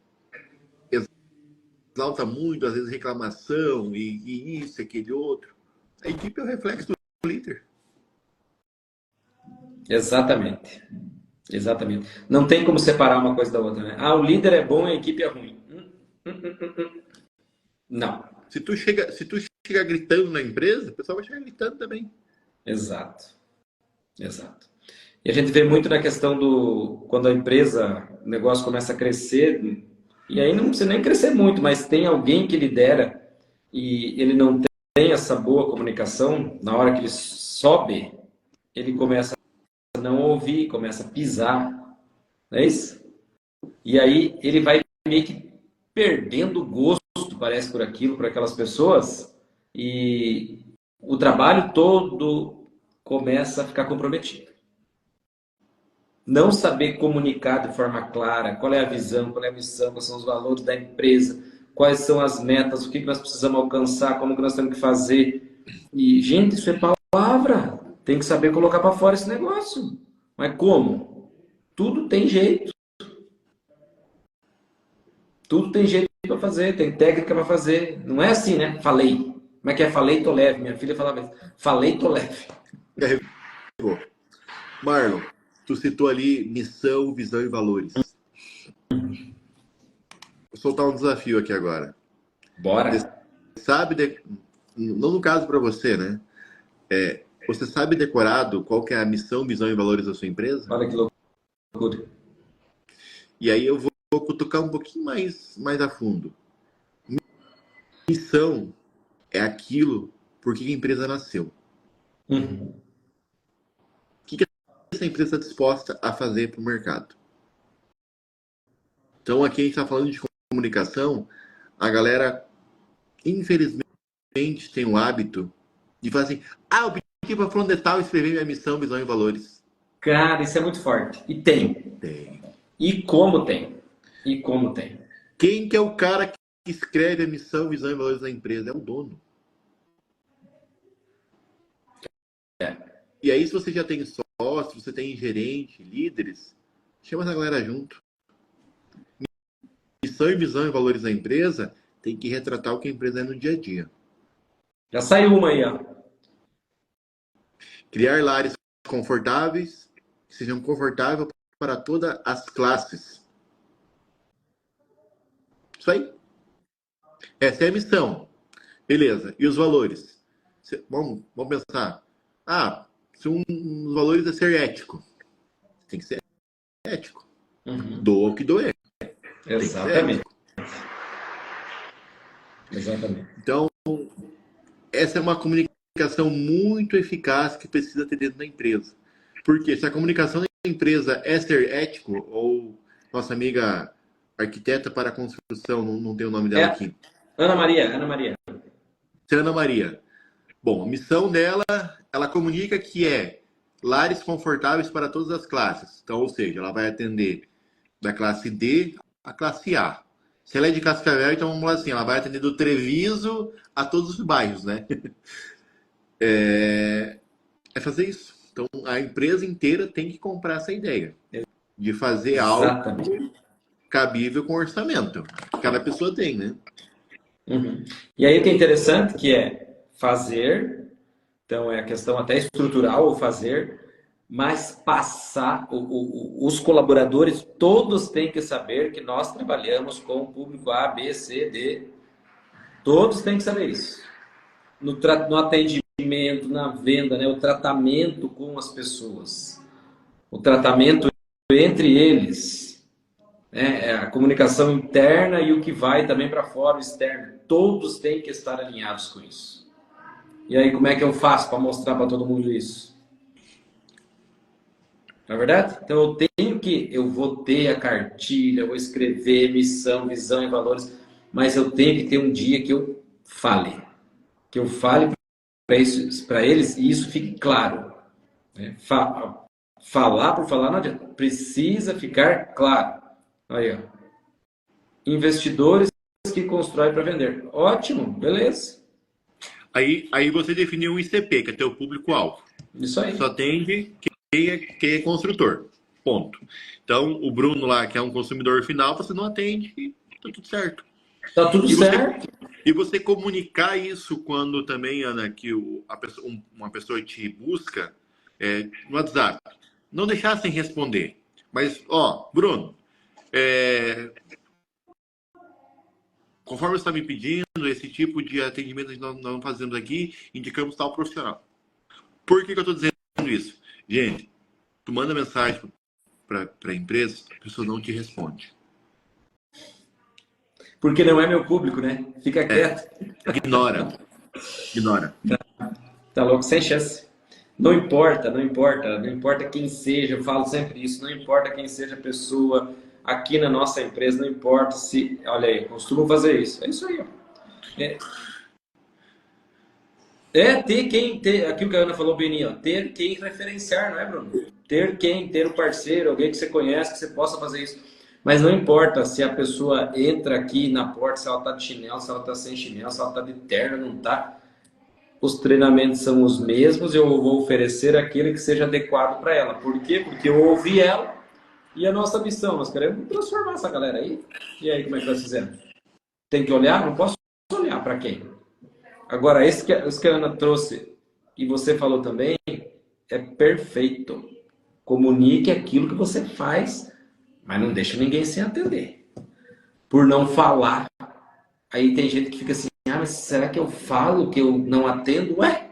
exalta muito, às vezes reclamação, e isso, aquele outro. A equipe é o reflexo do líder. Exatamente. Exatamente. Não tem como separar uma coisa da outra, né? Ah, o líder é bom e a equipe é ruim. Não. Se tu chega gritando na empresa, o pessoal vai chegar gritando também. Exato. Exato. E a gente vê muito na questão do quando a empresa, o negócio começa a crescer, e aí não precisa nem crescer muito, mas tem alguém que lidera e ele não tem essa boa comunicação, na hora que ele sobe, ele começa a não ouvir, começa a pisar, não é isso? E aí ele vai meio que perdendo o gosto, parece, por aquilo, por aquelas pessoas, e o trabalho todo começa a ficar comprometido. Não saber comunicar de forma clara qual é a visão, qual é a missão, quais são os valores da empresa, quais são as metas, o que nós precisamos alcançar, como que nós temos que fazer. E, gente, isso é palavra. Tem que saber colocar para fora esse negócio. Mas como? Tudo tem jeito. Tudo tem jeito para fazer, tem técnica para fazer. Não é assim, né? Falei. Como é que é? Falei, tô leve. Minha filha falava isso. Falei, tô leve. Marlon, tu citou ali missão, visão e valores. Vou soltar um desafio aqui agora. Bora. Você sabe, não no caso para você, né? Você sabe decorado qual que é a missão, visão e valores da sua empresa? Olha que loucura. E aí eu vou cutucar um pouquinho mais a fundo. Missão é aquilo por que a empresa nasceu. Uhum. O que essa empresa está disposta a fazer para o mercado? Então aqui a gente está falando de comunicação. A galera, infelizmente, tem o hábito de falar assim, eu pedi para fulano de tal escrever minha missão, visão e valores. Cara, isso é muito forte. E tem. Tem. E como tem. E como tem. Quem que é o cara que escreve a missão, visão e valores da empresa? É o dono. E aí, se você já tem sócio, você tem gerente, líderes, chama essa galera junto. Missão e visão e valores da empresa tem que retratar o que a empresa é no dia a dia. Já saiu uma aí, ó. Criar lares confortáveis, que sejam confortáveis para todas as classes. Isso aí. Essa é a missão. Beleza. E os valores? Vamos pensar. Se um dos valores é ser ético. Tem que ser ético. Uhum. Doa o que doer. Exatamente. Exatamente. Então, essa é uma comunicação muito eficaz que precisa ter dentro da empresa. Porque se a comunicação da empresa é ser ético, ou nossa amiga arquiteta para a construção, não tem o nome dela aqui. Ana Maria. Ana Maria. Bom, a missão dela, ela comunica que é lares confortáveis para todas as classes. Então, ou seja, ela vai atender da classe D à classe A. Se ela é de Cascavel, então vamos lá assim, ela vai atender do Treviso a todos os bairros, né? É fazer isso. Então, a empresa inteira tem que comprar essa ideia de fazer Exatamente. algo cabível com orçamento. Cada pessoa tem, né? Uhum. E aí o que é interessante que é fazer, então é a questão até estrutural o fazer, mas passar, os colaboradores todos têm que saber que nós trabalhamos com o público A, B, C, D. Todos têm que saber isso. No atendimento, na venda, né? O tratamento com as pessoas. O tratamento entre eles. Né? A comunicação interna e o que vai também para fora, o externo. Todos têm que estar alinhados com isso. E aí, como é que eu faço para mostrar para todo mundo isso? Não é verdade? Então, eu vou ter a cartilha, eu vou escrever missão, visão e valores, mas eu tenho que ter um dia que eu fale. Que eu fale para eles e isso fique claro. Né? Falar por falar não adianta. Precisa ficar claro. Aí, ó. Investidores que constroem para vender. Ótimo, beleza. Aí você definiu um ICP, que é teu público-alvo. Isso aí. Só atende quem é construtor. Ponto. Então, o Bruno lá, que é um consumidor final, você não atende e tá tudo certo. Tá tudo certo. E você comunicar isso quando também, Ana, que uma pessoa te busca no WhatsApp. Não deixar sem responder. Mas, Bruno, conforme você está me pedindo, esse tipo de atendimento que nós não fazemos aqui, indicamos tal profissional. Por que eu estou dizendo isso? Gente, tu manda mensagem para a empresa, a pessoa não te responde. Porque não é meu público, né? Fica quieto. Ignora. Tá louco, sem chance. Não importa, não importa, não importa quem seja, eu falo sempre isso, não importa quem seja a pessoa aqui na nossa empresa, não importa se, olha aí, costumo fazer isso. É isso aí, ó. É, ter quem, ter, aquilo que a Ana falou, Beninho, ó, ter quem referenciar, não é, Bruno? Ter quem, ter um parceiro, alguém que você conhece, que você possa fazer isso. Mas não importa se a pessoa entra aqui na porta, se ela tá de chinelo, se ela tá sem chinelo, se ela tá de terno, não tá. Os treinamentos são os mesmos, eu vou oferecer aquele que seja adequado para ela. Por quê? Porque eu ouvi ela e a nossa missão, nós queremos transformar essa galera aí. E aí, como é que nós fizemos? Tem que olhar? Não posso olhar para quem? Agora, esse que a Ana trouxe e você falou também, é perfeito. Comunique aquilo que você faz, mas não deixa ninguém sem atender. Por não falar, aí tem gente que fica assim, ah, mas será que eu falo que eu não atendo? Ué,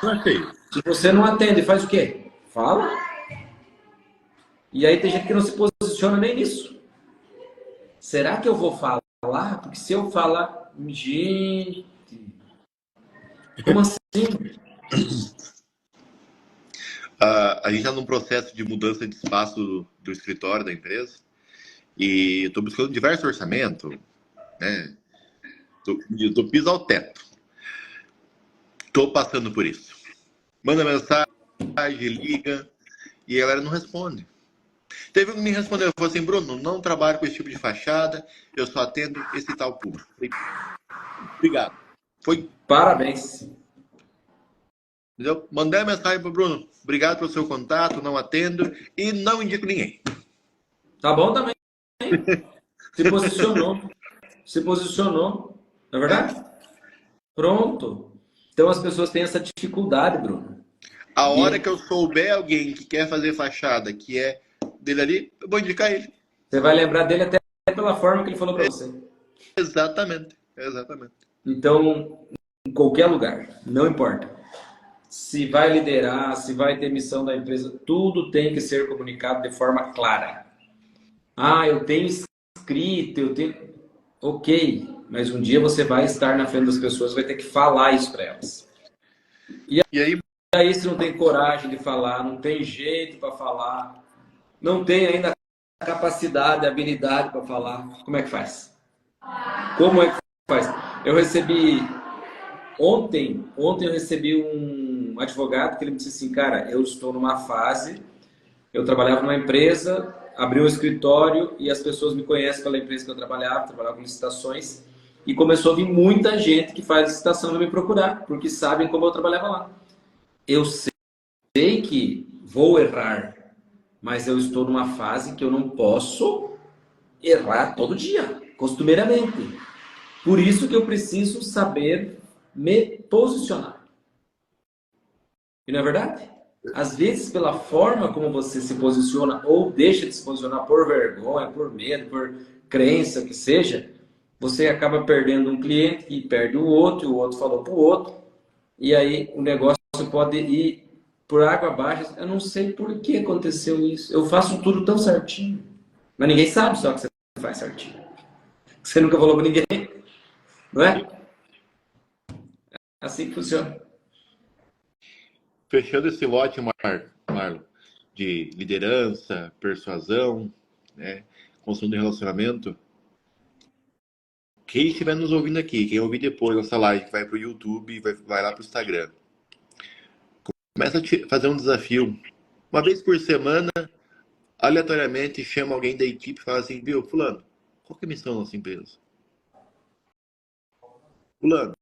Não é feio. se você não atende, faz o quê? Fala. E aí tem gente que não se posiciona nem nisso. Será que eu vou falar? Porque se eu falar, gente, como assim? A gente está num processo de mudança de espaço do escritório da empresa e estou buscando diversos orçamentos, né? Tô piso ao teto. Estou passando por isso. Manda mensagem, liga e a galera não responde. Teve um que me respondeu, falou assim, Bruno, não trabalho com esse tipo de fachada, eu só atendo esse tal público. Falei, obrigado. Foi, Parabéns. entendeu? Mandei a mensagem pro Bruno, obrigado pelo seu contato, não atendo e não indico ninguém. Tá bom também. Se posicionou. Se posicionou. Não é verdade? Pronto. Então as pessoas têm essa dificuldade, Bruno. A hora E que eu souber alguém que quer fazer fachada, que é dele ali, eu vou indicar ele. você vai lembrar dele até pela forma que ele falou para você. Exatamente, exatamente. Então, em qualquer lugar, não importa. Se vai liderar, se vai ter missão da empresa, tudo tem que ser comunicado de forma clara. Ah, eu tenho escrito, eu tenho. Ok, mas um dia você vai estar na frente das pessoas, vai ter que falar isso para elas. E aí, E aí, se não tem coragem de falar, não tem jeito para falar, não tem ainda a capacidade, a habilidade para falar, como é que faz? Como é que faz? Eu recebi ontem eu recebi um advogado que ele me disse assim, cara, eu estou numa fase, eu trabalhava numa empresa, abri um escritório e as pessoas me conhecem pela empresa que eu trabalhava com licitações, e começou a vir muita gente que faz licitação me procurar, porque sabem como eu trabalhava lá. Eu sei que vou errar, mas eu estou numa fase que eu não posso errar todo dia, costumeiramente. Por isso que eu preciso saber me posicionar. E não é verdade? Às vezes, pela forma como você se posiciona ou deixa de se posicionar por vergonha, por medo, por crença, que seja, você acaba perdendo um cliente e perde o outro falou para o outro, e aí o negócio pode ir por água abaixo. Eu não sei por que aconteceu isso. Eu faço tudo tão certinho. Mas ninguém sabe só que você faz certinho. Você nunca falou para ninguém, não é? Assim que funciona. fechando esse lote, Marlon, de liderança, persuasão, né, construção de relacionamento, quem estiver nos ouvindo aqui, quem ouvir depois nossa live, que vai para o YouTube e vai lá para o Instagram, começa a fazer um desafio. Uma vez por semana, aleatoriamente, chama alguém da equipe e fala assim, viu, fulano, qual que é a missão da nossa empresa? Fulano,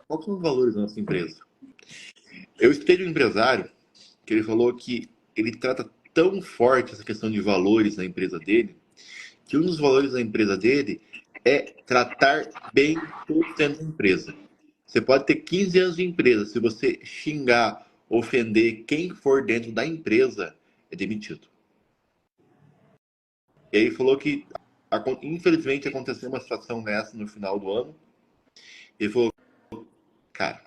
quais são os valores da nossa empresa? Eu escutei de um empresário que ele falou que ele trata tão forte essa questão de valores na empresa dele, que um dos valores da empresa dele é tratar bem todos dentro da empresa. Você pode ter 15 anos de empresa, se você xingar, ofender quem for dentro da empresa, é demitido. E aí ele falou que, infelizmente, aconteceu uma situação dessa no final do ano. Ele falou, cara,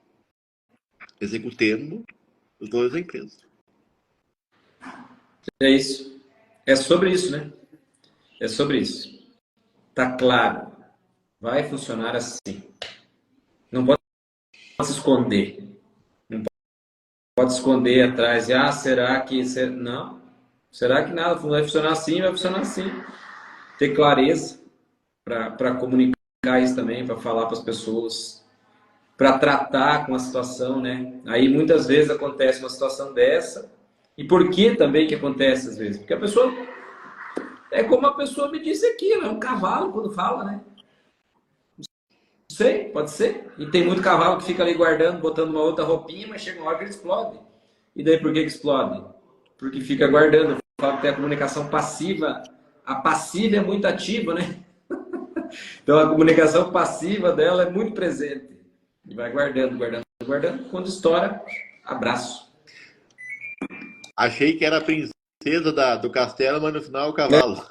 executemos os valores da empresa. É isso. É sobre isso, né? É sobre isso. Tá claro. Vai funcionar assim. Não pode se esconder. pode esconder atrás. Ah, será que... Não. Será que nada vai funcionar assim? Vai funcionar assim. Ter clareza para comunicar isso também, para falar para as pessoas, para tratar com a situação, né? Aí muitas vezes acontece uma situação dessa. E por que também que acontece às vezes? Porque a pessoa... É como a pessoa me disse aqui, é um cavalo quando fala, né? Não sei, pode ser. E tem muito cavalo que fica ali guardando, botando uma outra roupinha, mas chega uma hora que ele explode. E daí por que explode? Porque fica guardando. Eu falo que tem a comunicação passiva. A passiva é muito ativa, né? Então a comunicação passiva dela é muito presente. E vai guardando, guardando, guardando. Quando estoura, abraço. Achei que era a princesa do castelo, mas no final é o cavalo.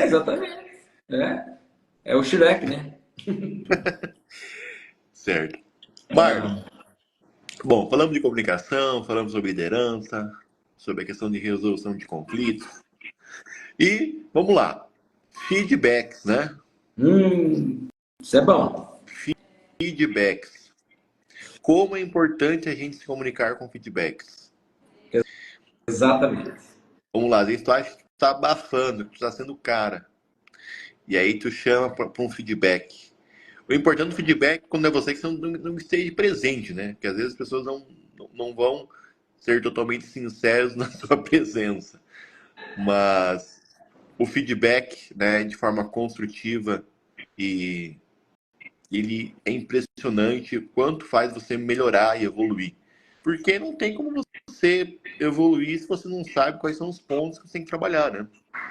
Exatamente. É o Shrek, né? Certo. Marlon, É, bom, falamos de comunicação, falamos sobre liderança, sobre a questão de resolução de conflitos. E vamos lá. Feedbacks, né? isso é bom. Feedbacks. Como é importante a gente se comunicar com feedbacks? Exatamente. Vamos lá, às vezes tu acha que tu tá abafando, que tu tá sendo cara. E aí tu chama para um feedback. O importante do feedback é quando é você que você não esteja presente, né? Porque às vezes as pessoas não vão ser totalmente sinceros na sua presença. Mas o feedback, né, de forma construtiva, e ele é impressionante o quanto faz você melhorar e evoluir. Porque não tem como você evoluir se você não sabe quais são os pontos que você tem que trabalhar, né?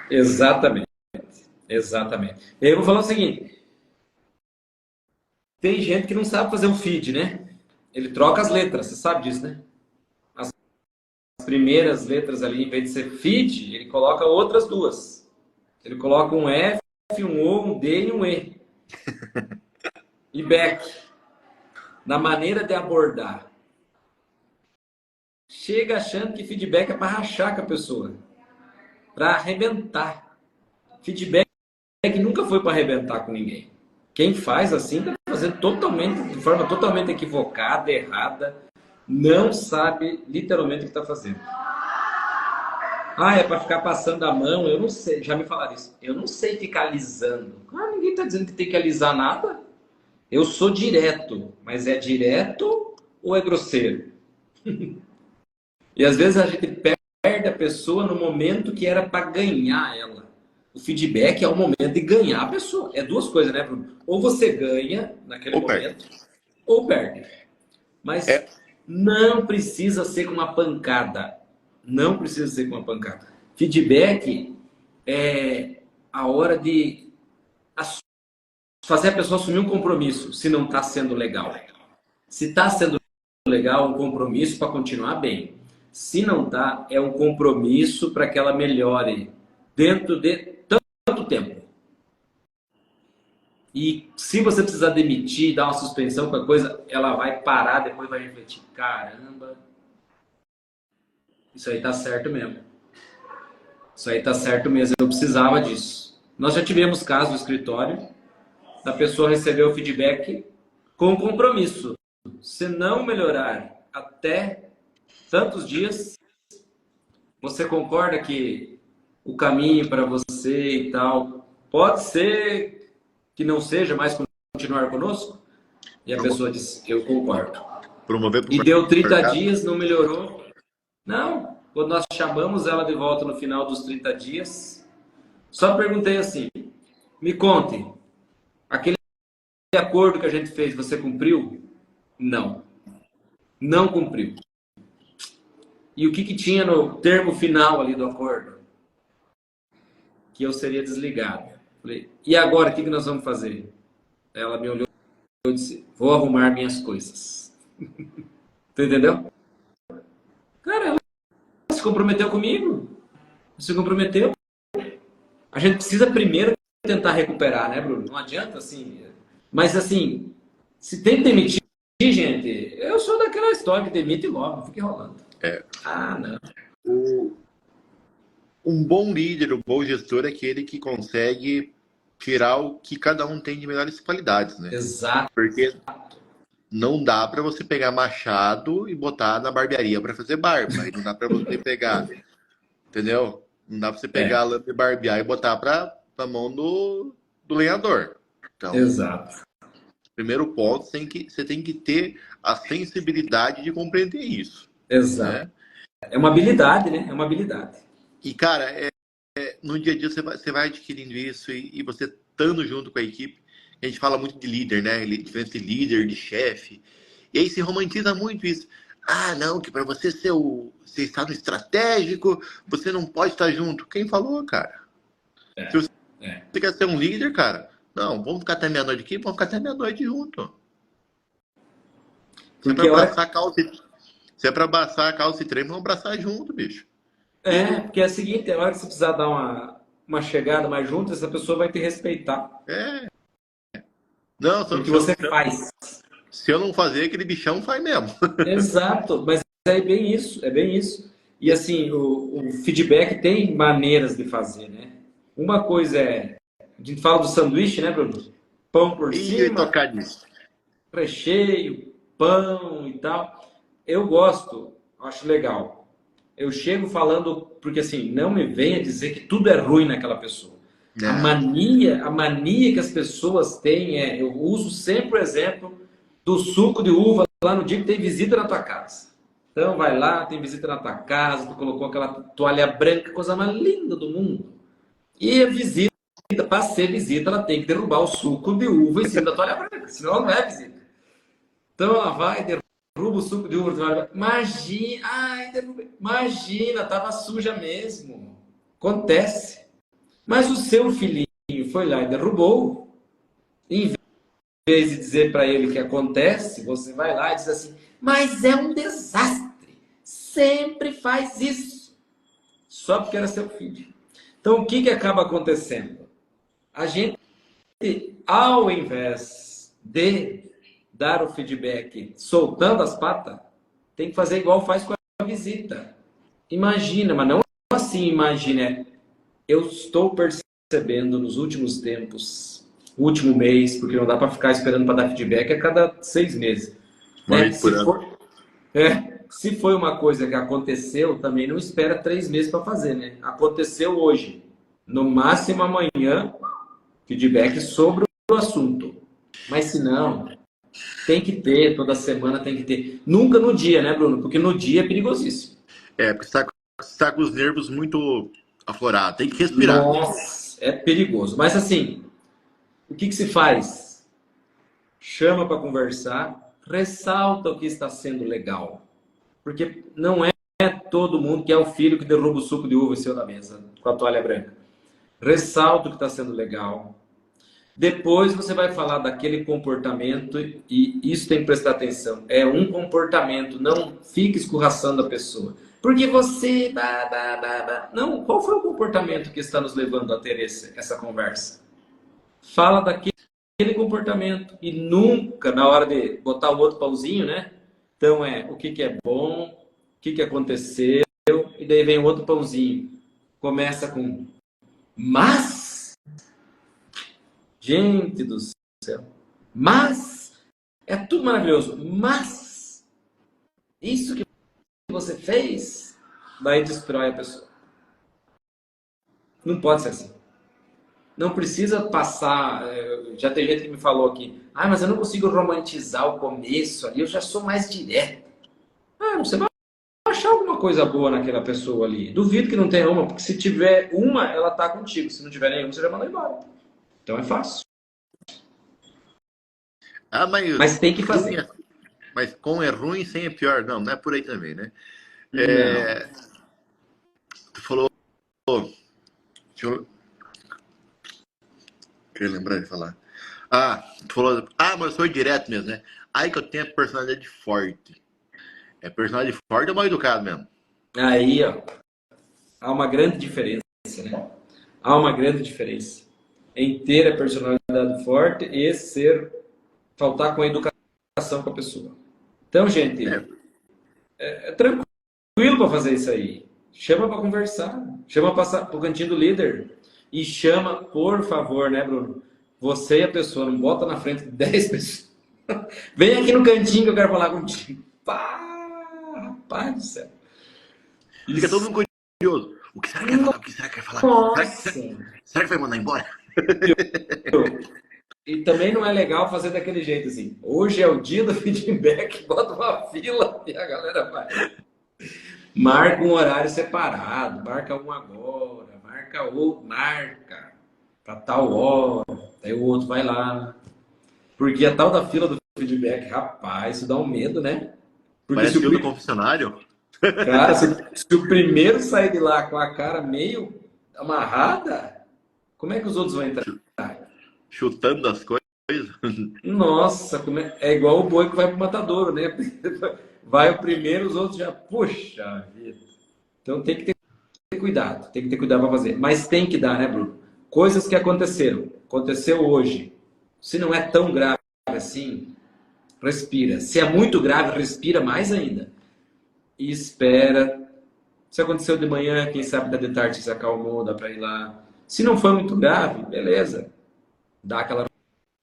Exatamente. Exatamente. E aí eu vou falar o seguinte: tem gente que não sabe fazer um feed, né? Ele troca as letras, você sabe disso, né? As primeiras letras ali, em vez de ser feed, ele coloca outras duas. Ele coloca um F, um O, um D e um E. E back. Na maneira de abordar. Chega achando que feedback é para rachar com a pessoa. Para arrebentar. Feedback nunca foi para arrebentar com ninguém. Quem faz assim está fazendo de forma totalmente equivocada, errada, não sabe literalmente o que está fazendo. Ah, é para ficar passando a mão, eu não sei, já me falaram isso. Eu não sei ficar alisando. Ah, ninguém está dizendo que tem que alisar nada. Eu sou direto, mas é direto ou é grosseiro? E às vezes a gente perde a pessoa no momento que era para ganhar ela. O feedback é o momento de ganhar a pessoa. É duas coisas, né, Bruno? Ou você ganha naquele Ou perde. momento, ou perde. Mas É, não precisa ser com uma pancada. Não precisa ser com uma pancada. Feedback é a hora de fazer a pessoa assumir um compromisso, se não está sendo legal. Se está sendo legal, um compromisso para continuar bem. Se não está, é um compromisso para que ela melhore dentro de tanto tempo. E se você precisar demitir, dar uma suspensão, qualquer coisa, ela vai parar, depois vai refletir. Caramba, isso aí tá certo mesmo. Isso aí tá certo mesmo, eu precisava disso. Nós já tivemos casos no escritório da pessoa receber o feedback com compromisso. Se não melhorar até tantos dias, você concorda que o caminho para você e tal pode ser que não seja mais continuar conosco? E a pessoa disse, eu concordo. promover para E o deu 30 mercado. dias, não melhorou. Não, quando nós chamamos ela de volta no final dos 30 dias, só perguntei assim, me conte, aquele acordo que a gente fez, você cumpriu? Não, não cumpriu. E o que tinha no termo final ali do acordo? Que eu seria desligado. Falei, e agora, o que nós vamos fazer? Ela me olhou e disse, vou arrumar minhas coisas. Tu entendeu? Cara, ela se comprometeu comigo. Se comprometeu. A gente precisa primeiro tentar recuperar, né, Bruno? Não adianta assim. Mas assim, se tem que demitir, gente, eu sou daquela história que demite logo, não fica enrolando. É, Ah, não. um bom líder, um bom gestor é aquele que consegue tirar o que cada um tem de melhores qualidades, né? Exato. Porque não dá para você pegar machado e botar na barbearia para fazer barba. Aí não dá para você pegar, entendeu? Não dá para você pegar a É, lâmina e barbear e botar para a mão do lenhador. Então, exato. primeiro ponto, você tem que ter a sensibilidade de compreender isso, Exato. né? É uma habilidade, né? É uma habilidade. E, cara, no dia a dia você vai adquirindo isso e você estando junto com a equipe, a gente fala muito de líder, né? Diferença de líder, de chefe. E aí se romantiza muito isso. Ah, não, que para você ser você está no estratégico, você não pode estar junto. Quem falou, cara? Se você É. quer ser um líder, cara, não, vamos ficar até meia-noite aqui, vamos ficar até meia-noite junto. Se é para Porque a hora. abraçar a calça, se é para abraçar a calça e trem, vamos abraçar junto, bicho. Porque é a seguinte, a hora que você precisar dar uma chegada mais junto, essa pessoa vai te respeitar. É. Não, Porque você faz. se eu não fazer, aquele bichão faz mesmo. Exato, mas é bem isso, é bem isso. E assim, o feedback tem maneiras de fazer, né? Uma coisa é, a gente fala do sanduíche, né, Bruno? Pão por E eu ia cima, tocar nisso. recheio, pão e tal. Eu gosto, acho legal. Eu chego falando, porque assim, não me venha dizer que tudo é ruim naquela pessoa. Não. A mania que as pessoas têm eu uso sempre o exemplo do suco de uva lá no dia que tem visita na tua casa. Então vai lá, tem visita na tua casa, tu colocou aquela toalha branca, coisa mais linda do mundo. E a visita, para ser visita, ela tem que derrubar o suco de uva em cima da toalha branca, senão ela não é visita. Então ela vai, derruba o suco de uva. Imagina, imagina, tava suja mesmo. Acontece. Mas o seu filhinho foi lá e derrubou. Em vez de dizer para ele que acontece, você vai lá e diz assim: mas é um desastre. Sempre faz isso. Só porque era seu filho. Então o que acaba acontecendo? A gente, ao invés de dar o feedback soltando as patas, tem que fazer igual faz com a visita. Imagina, mas não assim, imagina. Eu estou percebendo nos últimos tempos, último mês, porque não dá para ficar esperando para dar feedback a cada 6 meses. Né? Se foi uma coisa que aconteceu, também não espera 3 meses para fazer, né? Aconteceu hoje. No máximo amanhã, feedback sobre o assunto. Mas se não, tem que ter, toda semana tem que ter. Nunca no dia, né, Bruno? Porque no dia é perigosíssimo. Porque você está com os nervos muito aflorados. Tem que respirar. Nossa, é perigoso. Mas assim, o que se faz? Chama para conversar, ressalta o que está sendo legal. Porque não é todo mundo que é o filho que derruba o suco de uva em cima da mesa, com a toalha branca. Ressalta o que está sendo legal. Depois você vai falar daquele comportamento, e isso tem que prestar atenção. É um comportamento, não fique escorraçando a pessoa. Porque você. Não, qual foi o comportamento que está nos levando a ter essa conversa? Fala daquele comportamento e nunca, na hora de botar o outro pauzinho, né? Então o que é bom, o que aconteceu, e daí vem o outro pãozinho. Começa com mas. Gente do céu. Mas é tudo maravilhoso. Mas isso que você fez, daí destrói a pessoa. Não pode ser assim. Não precisa passar. Já tem gente que me falou aqui. Ah, mas eu não consigo romantizar o começo ali. Eu já sou mais direto. Você vai achar alguma coisa boa naquela pessoa ali. Duvido que não tenha uma, porque se tiver uma, ela tá contigo. Se não tiver nenhuma, você já mandou embora. Então é fácil. Ah, Mas tem que fazer. Mas com é ruim, sem é pior. Não, não é por aí também, né? Não. Tu falou. Deixa eu. Queria lembrar de falar. Tu falou. Mas eu sou direto mesmo, né? Aí que eu tenho a personalidade forte. Personalidade forte ou mal educado mesmo? Aí, ó, há uma grande diferença, né? Há uma grande diferença em ter a personalidade forte e faltar com a educação com a pessoa. Então, gente, é tranquilo para fazer isso aí. Chama para conversar, chama para o cantinho do líder e chama, por favor, né, Bruno? Você e a pessoa, não bota na frente de 10 pessoas. Vem aqui no cantinho que eu quero falar contigo. Pá, rapaz do céu. Fica todo Isso. mundo curioso. O que será que vai falar? O que será que vai falar? Nossa. Será que vai mandar embora? E também não é legal fazer daquele jeito assim. Hoje é o dia do feedback, bota uma fila e a galera vai. Marca um horário separado, marca um agora, marca outro, marca para tal hora, aí o outro vai lá. Porque a tal da fila do feedback, rapaz, isso dá um medo, né? Porque Parece filme do confessionário. cara, se o primeiro sair de lá com a cara meio amarrada, como é que os outros vão entrar? Chutando as coisas. Nossa, é igual o boi que vai pro matadouro, né? Vai o primeiro, os outros já, puxa vida. Então tem que ter cuidado, tem que ter cuidado para fazer. Mas tem que dar, né, Bruno? Coisas que aconteceram. Aconteceu hoje. Se não é tão grave assim, respira. Se é muito grave, respira mais ainda. E espera. Se aconteceu de manhã, quem sabe da de tarde se acalmou, dá para ir lá. Se não foi muito grave, beleza. Dá aquela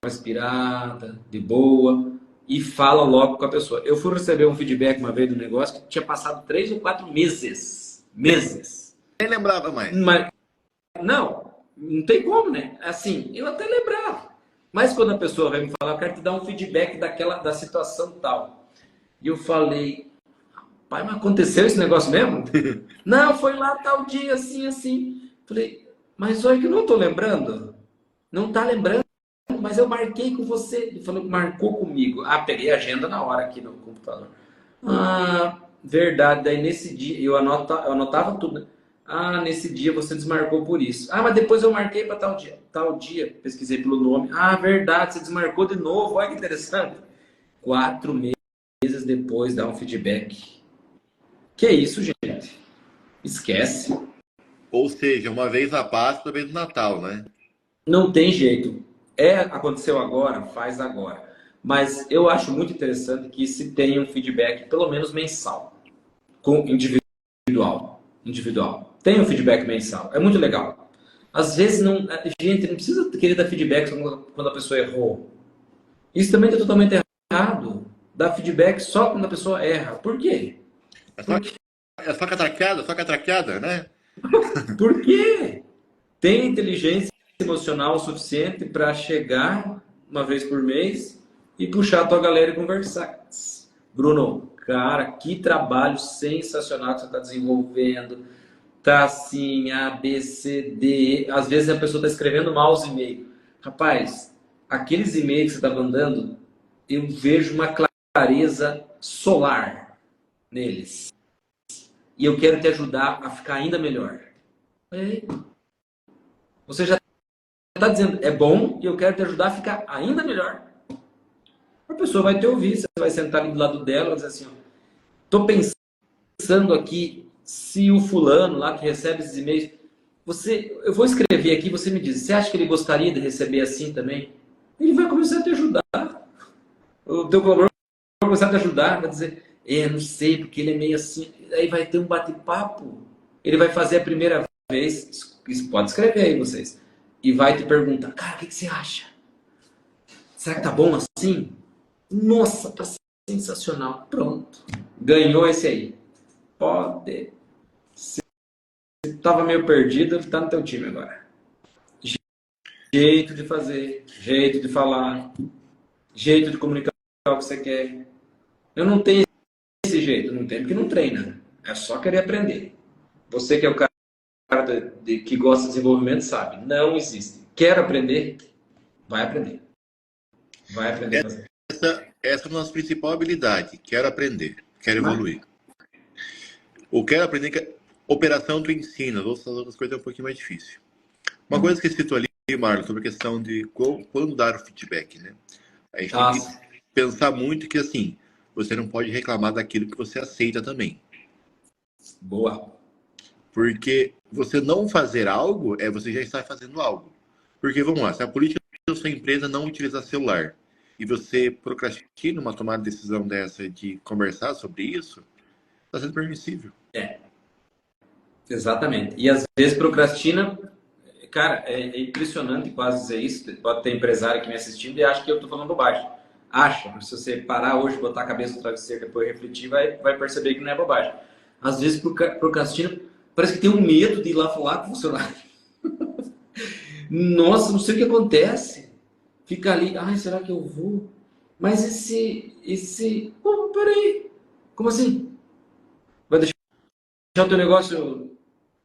respirada, de boa, e fala logo com a pessoa. Eu fui receber um feedback uma vez do negócio que tinha passado 3 ou 4 meses. Meses. Nem lembrava mais. Mas, não tem como, né? Assim, eu até lembrava. Mas quando a pessoa vai me falar, eu quero te dar um feedback da situação tal. E eu falei, pai, mas aconteceu esse negócio mesmo? Não, foi lá tal dia, assim, assim. Falei, mas olha que eu não tô lembrando. Não tá lembrando, mas eu marquei com você. Ele falou que marcou comigo. Ah, peguei a agenda na hora aqui no computador. Ah, verdade. Daí nesse dia, eu anotava tudo, né? Ah, nesse dia você desmarcou por isso. Ah, mas depois eu marquei para tal dia. Tal dia, pesquisei pelo nome. Ah, verdade, você desmarcou de novo. Olha que interessante. 4 meses depois dá um feedback. Que isso, gente? Esquece. Ou seja, uma vez na Páscoa, outra vez no Natal, né? Não tem jeito. Aconteceu agora, faz agora. Mas eu acho muito interessante que se tenha um feedback, pelo menos mensal, com individual. Individual. Tem um feedback mensal. É muito legal. Às vezes não. Gente, não precisa querer dar feedback quando a pessoa errou. Isso também está totalmente errado. Dar feedback só quando a pessoa erra. Por quê? É só, Por quê? só catraqueada, né? Por quê? Tem inteligência emocional suficiente para chegar uma vez por mês e puxar a tua galera e conversar. Bruno, cara, que trabalho sensacional que você está desenvolvendo. Tá assim, A, B, C, D. Às vezes a pessoa está escrevendo mal os e-mails. Rapaz, aqueles e-mails que você está mandando, eu vejo uma clareza solar neles. E eu quero te ajudar a ficar ainda melhor. Você já está dizendo, é bom e eu quero te ajudar a ficar ainda melhor. A pessoa vai te ouvir, você vai sentar ali do lado dela e dizer assim, estou pensando aqui se o fulano lá que recebe esses e-mails, eu vou escrever aqui, você me diz, você acha que ele gostaria de receber assim também? Ele vai começar a te ajudar. O teu colaborador vai começar a te ajudar, vai dizer, não sei, porque ele é meio assim. Aí vai ter um bate-papo. Ele vai fazer a primeira vez, isso pode escrever aí vocês, e vai te perguntar, cara, o que você acha? Será que tá bom assim? Nossa, tá sensacional. Pronto. Ganhou esse aí. Pode. Se tava meio perdido, tá no teu time agora. Jeito de fazer, jeito de falar, jeito de comunicar o que você quer. Eu não tenho esse jeito, não tenho porque não treina. É só querer aprender. Você que é o cara que gosta de desenvolvimento sabe, não existe. Quer aprender? Vai aprender. Vai aprender a fazer. Essa é a nossa principal habilidade. Quero aprender, quero evoluir. O quero aprender, operação tu ensina, as outras coisas é um pouquinho mais difícil. Uma coisa que você citou ali, Marlon, sobre a questão de quando dar o feedback, né? A gente tem que pensar muito que, assim, você não pode reclamar daquilo que você aceita também. Boa. Porque você não fazer algo, você já está fazendo algo. Porque, vamos lá, se a política da sua empresa não utilizar celular e você procrastina uma tomada de decisão dessa de conversar sobre isso, está sendo permissível. Exatamente. E às vezes procrastina, cara, é impressionante quase dizer isso. Pode ter empresário aqui me assistindo e acha que eu estou falando bobagem. acha. Se você parar hoje, botar a cabeça no travesseiro, depois refletir, vai perceber que não é bobagem. Às vezes, procrastina, parece que tem um medo de ir lá falar com o funcionário. Nossa, não sei o que acontece. Fica ali, ai, será que eu vou? Mas oh, peraí, como assim? Vai deixar o teu negócio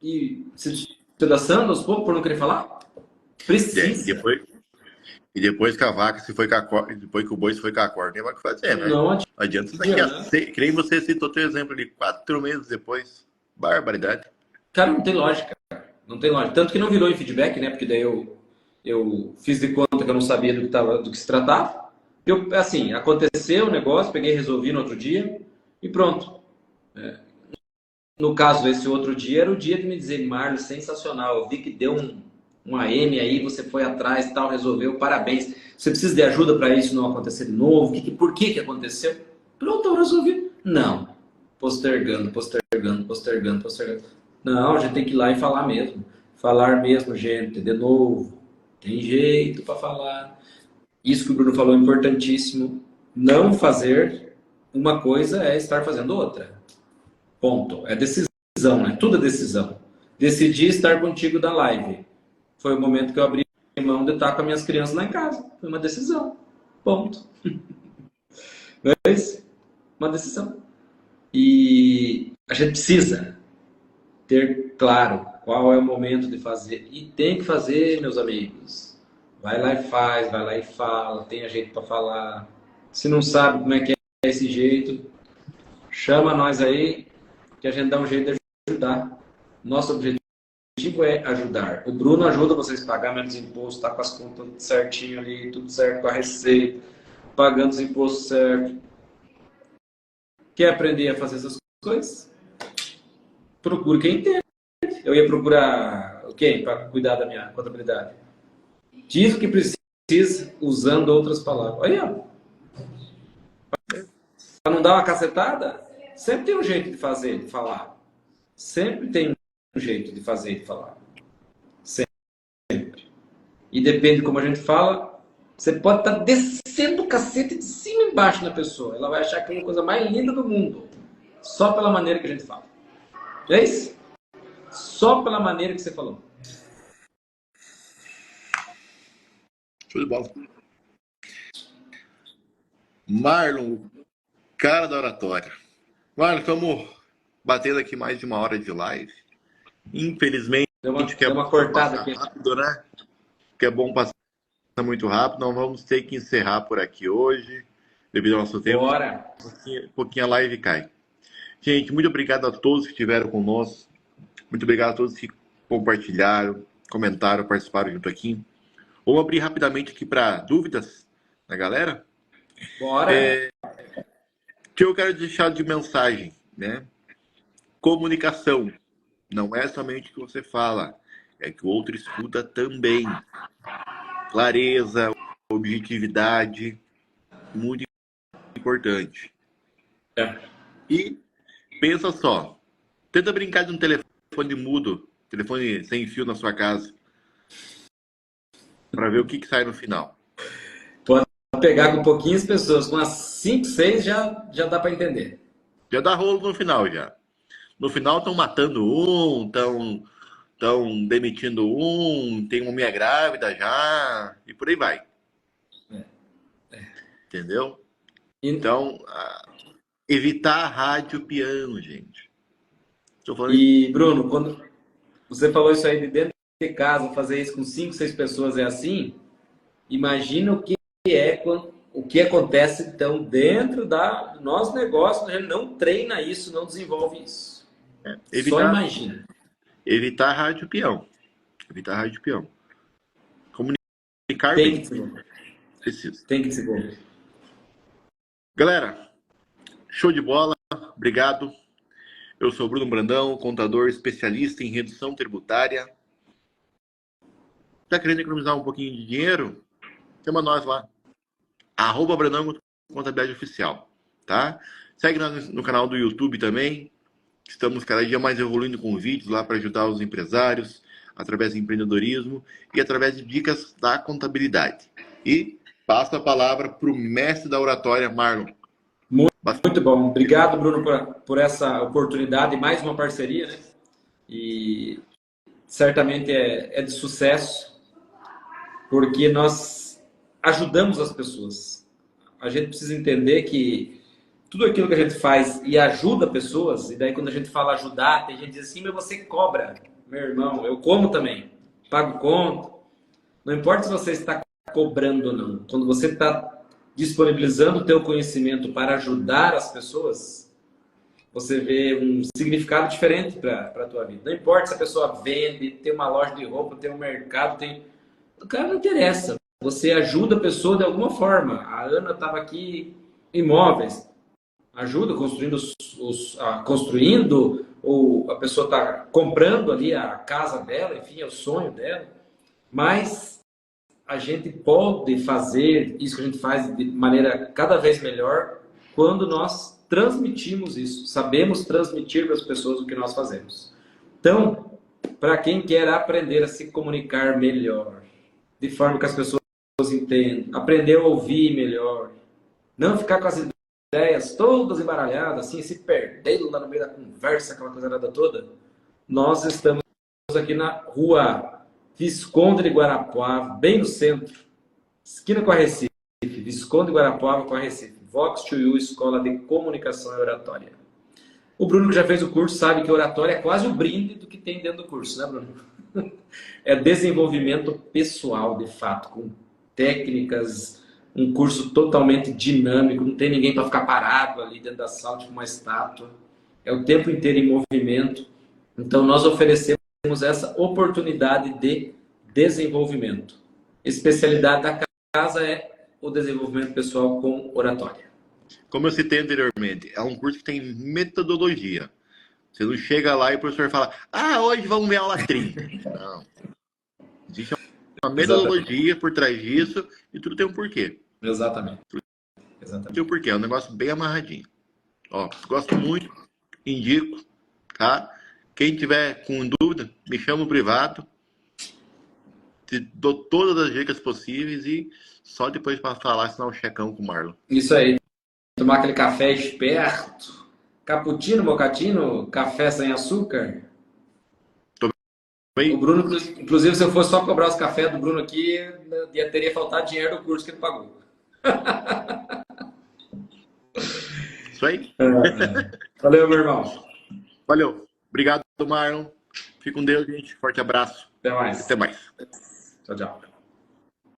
e se pedaçando aos poucos por não querer falar? Precisa. E depois que a vaca se foi com a corda, depois que o boi se foi com a corda, tem mais o que fazer, né? Não Não adianta isso daqui que nem você citou teu exemplo ali, 4 meses depois. Barbaridade. Cara, não tem lógica. Não tem lógica. Tanto que não virou em feedback, né? Porque daí eu fiz de conta que eu não sabia do que se tratava. Assim, aconteceu o negócio, peguei e resolvi no outro dia e pronto. No caso, esse outro dia era o dia de me dizer, Marlon, sensacional, eu vi que deu um AM aí, você foi atrás, tal, resolveu, parabéns. Você precisa de ajuda para isso não acontecer de novo? Por que aconteceu? Pronto, eu resolvi. Não. Postergando. Não, a gente tem que ir lá e falar mesmo. Falar mesmo, gente, de novo. Tem jeito para falar. Isso que o Bruno falou é importantíssimo. Não fazer uma coisa é estar fazendo outra. Ponto. É decisão, né? Tudo é decisão. Decidi estar contigo da live. Foi o momento que eu abri mão de estar com as minhas crianças lá em casa. Foi uma decisão. Ponto. Não é isso? Uma decisão. E a gente precisa ter claro qual é o momento de fazer. E tem que fazer, meus amigos. Vai lá e faz, vai lá e fala. Tenha jeito para falar. Se não sabe como é que é esse jeito, chama nós aí, que a gente dá um jeito de ajudar. Nosso objetivo é ajudar. O Bruno ajuda vocês a pagar menos imposto, tá com as contas tudo certinho ali, tudo certo com a receita, pagando os impostos certo. Quer aprender a fazer essas coisas? Procure quem entende. Eu ia procurar quem para cuidar da minha contabilidade. Diz o que precisa usando outras palavras. Aí, ó. Para não dar uma cacetada, sempre tem um jeito de fazer, de falar. Sempre tem um jeito de fazer e de falar. Sempre. E depende de como a gente fala, você pode estar descendo o cacete de cima e embaixo na pessoa. Ela vai achar que é a coisa mais linda do mundo. Só pela maneira que a gente fala. É isso? Só pela maneira que você falou. Show de bola. Marlon, cara da oratória. Marlon, estamos batendo aqui mais de 1 hora de live. Infelizmente, Deu uma cortada aqui. Rápido, né? Que é bom passar muito rápido. Não vamos ter que encerrar por aqui hoje, devido ao nosso tempo. Bora. Um pouquinho a live cai. Gente, muito obrigado a todos que estiveram conosco. Muito obrigado a todos que compartilharam, comentaram, participaram junto aqui. Vamos abrir rapidamente aqui para dúvidas da galera. Bora. O que eu quero deixar de mensagem, né? Comunicação. Não é somente o que você fala, é que o outro escuta também. Clareza, objetividade, muito importante. E pensa só, tenta brincar de um telefone mudo, telefone sem fio na sua casa, para ver o que sai no final. Pode pegar com pouquinhas pessoas, com as 5, 6 já dá para entender. Já dá rolo no final já. No final estão matando um, estão demitindo um, tem uma mulher grávida já, e por aí vai. Entendeu? Então, evitar rádio piano, gente. E, Bruno, quando você falou isso aí de dentro de casa, fazer isso com 5, 6 pessoas é assim, imagina o que acontece, então, dentro do nosso negócio, a gente não treina isso, não desenvolve isso. Só imagina. Evitar rádio peão. Evitar rádio peão. Comunicar Tem bem. que desenvolver. Precisa. Tem que desenvolver. Galera, show de bola. Obrigado. Eu sou Bruno Brandão, contador especialista em redução tributária. Tá querendo economizar um pouquinho de dinheiro? Chama nós lá. @Brandão Contabilidade Oficial. Tá? Segue nós no canal do YouTube também. Estamos cada dia mais evoluindo com vídeos lá para ajudar os empresários através do empreendedorismo e através de dicas da contabilidade. E Passo a palavra para o mestre da oratória, Marlon. Muito bom. Obrigado, Bruno, por essa oportunidade, mais uma parceria, né? E certamente é de sucesso, porque nós ajudamos as pessoas. A gente precisa entender que tudo aquilo que a gente faz e ajuda pessoas, e daí quando a gente fala ajudar, tem gente que diz assim, mas você cobra. Meu irmão, eu como também, pago conta. Não importa se você está cobrando ou não. Quando você está disponibilizando o teu conhecimento para ajudar as pessoas, você vê um significado diferente para a tua vida. Não importa se a pessoa vende, tem uma loja de roupa, tem um mercado, tem... O cara não interessa. Você ajuda a pessoa de alguma forma. A Ana estava aqui, imóveis. Ajuda construindo, construindo, ou a pessoa está comprando ali a casa dela, enfim, é o sonho dela. Mas a gente pode fazer isso que a gente faz de maneira cada vez melhor quando nós transmitimos isso, sabemos transmitir para as pessoas o que nós fazemos. Então, para quem quer aprender a se comunicar melhor, de forma que as pessoas entendam, aprender a ouvir melhor, não ficar com as ideias todas embaralhadas, assim, se perdendo lá no meio da conversa, aquela coisa nada toda, nós estamos aqui na rua Visconde de Guarapuava, bem no centro, esquina com a Recife, Visconde de Guarapuava com a Recife, Vox 2U, Escola de Comunicação e Oratória. O Bruno, que já fez o curso, sabe que oratória é quase o brinde do que tem dentro do curso, né, Bruno? É desenvolvimento pessoal, de fato, com técnicas, um curso totalmente dinâmico, não tem ninguém para ficar parado ali dentro da sala, tipo uma estátua. É o tempo inteiro em movimento. Então, nós oferecemos essa oportunidade de desenvolvimento. Especialidade da casa é o desenvolvimento pessoal com oratória. Como eu citei anteriormente, é um curso que tem metodologia. Você não chega lá e o professor fala, hoje vamos ver a aula 30. Não. Existe uma metodologia por trás disso e tudo tem um porquê. Exatamente. Tem um porquê, é um negócio bem amarradinho. Ó, gosto muito, indico, tá? Quem tiver com dúvida, me chama no privado. Te dou todas as dicas possíveis e só depois para falar, assinar um checão com o Marlon. Isso aí. Tomar aquele café esperto. Cappuccino, mocatino, café sem açúcar. Bem... O Bruno, inclusive, se eu fosse só cobrar os cafés do Bruno aqui, teria faltado dinheiro do curso que ele pagou. Isso aí. Valeu, meu irmão. Valeu. Obrigado, Marlon. Fique com Deus, gente. Forte abraço. Até mais. Até mais. Tchau, tchau.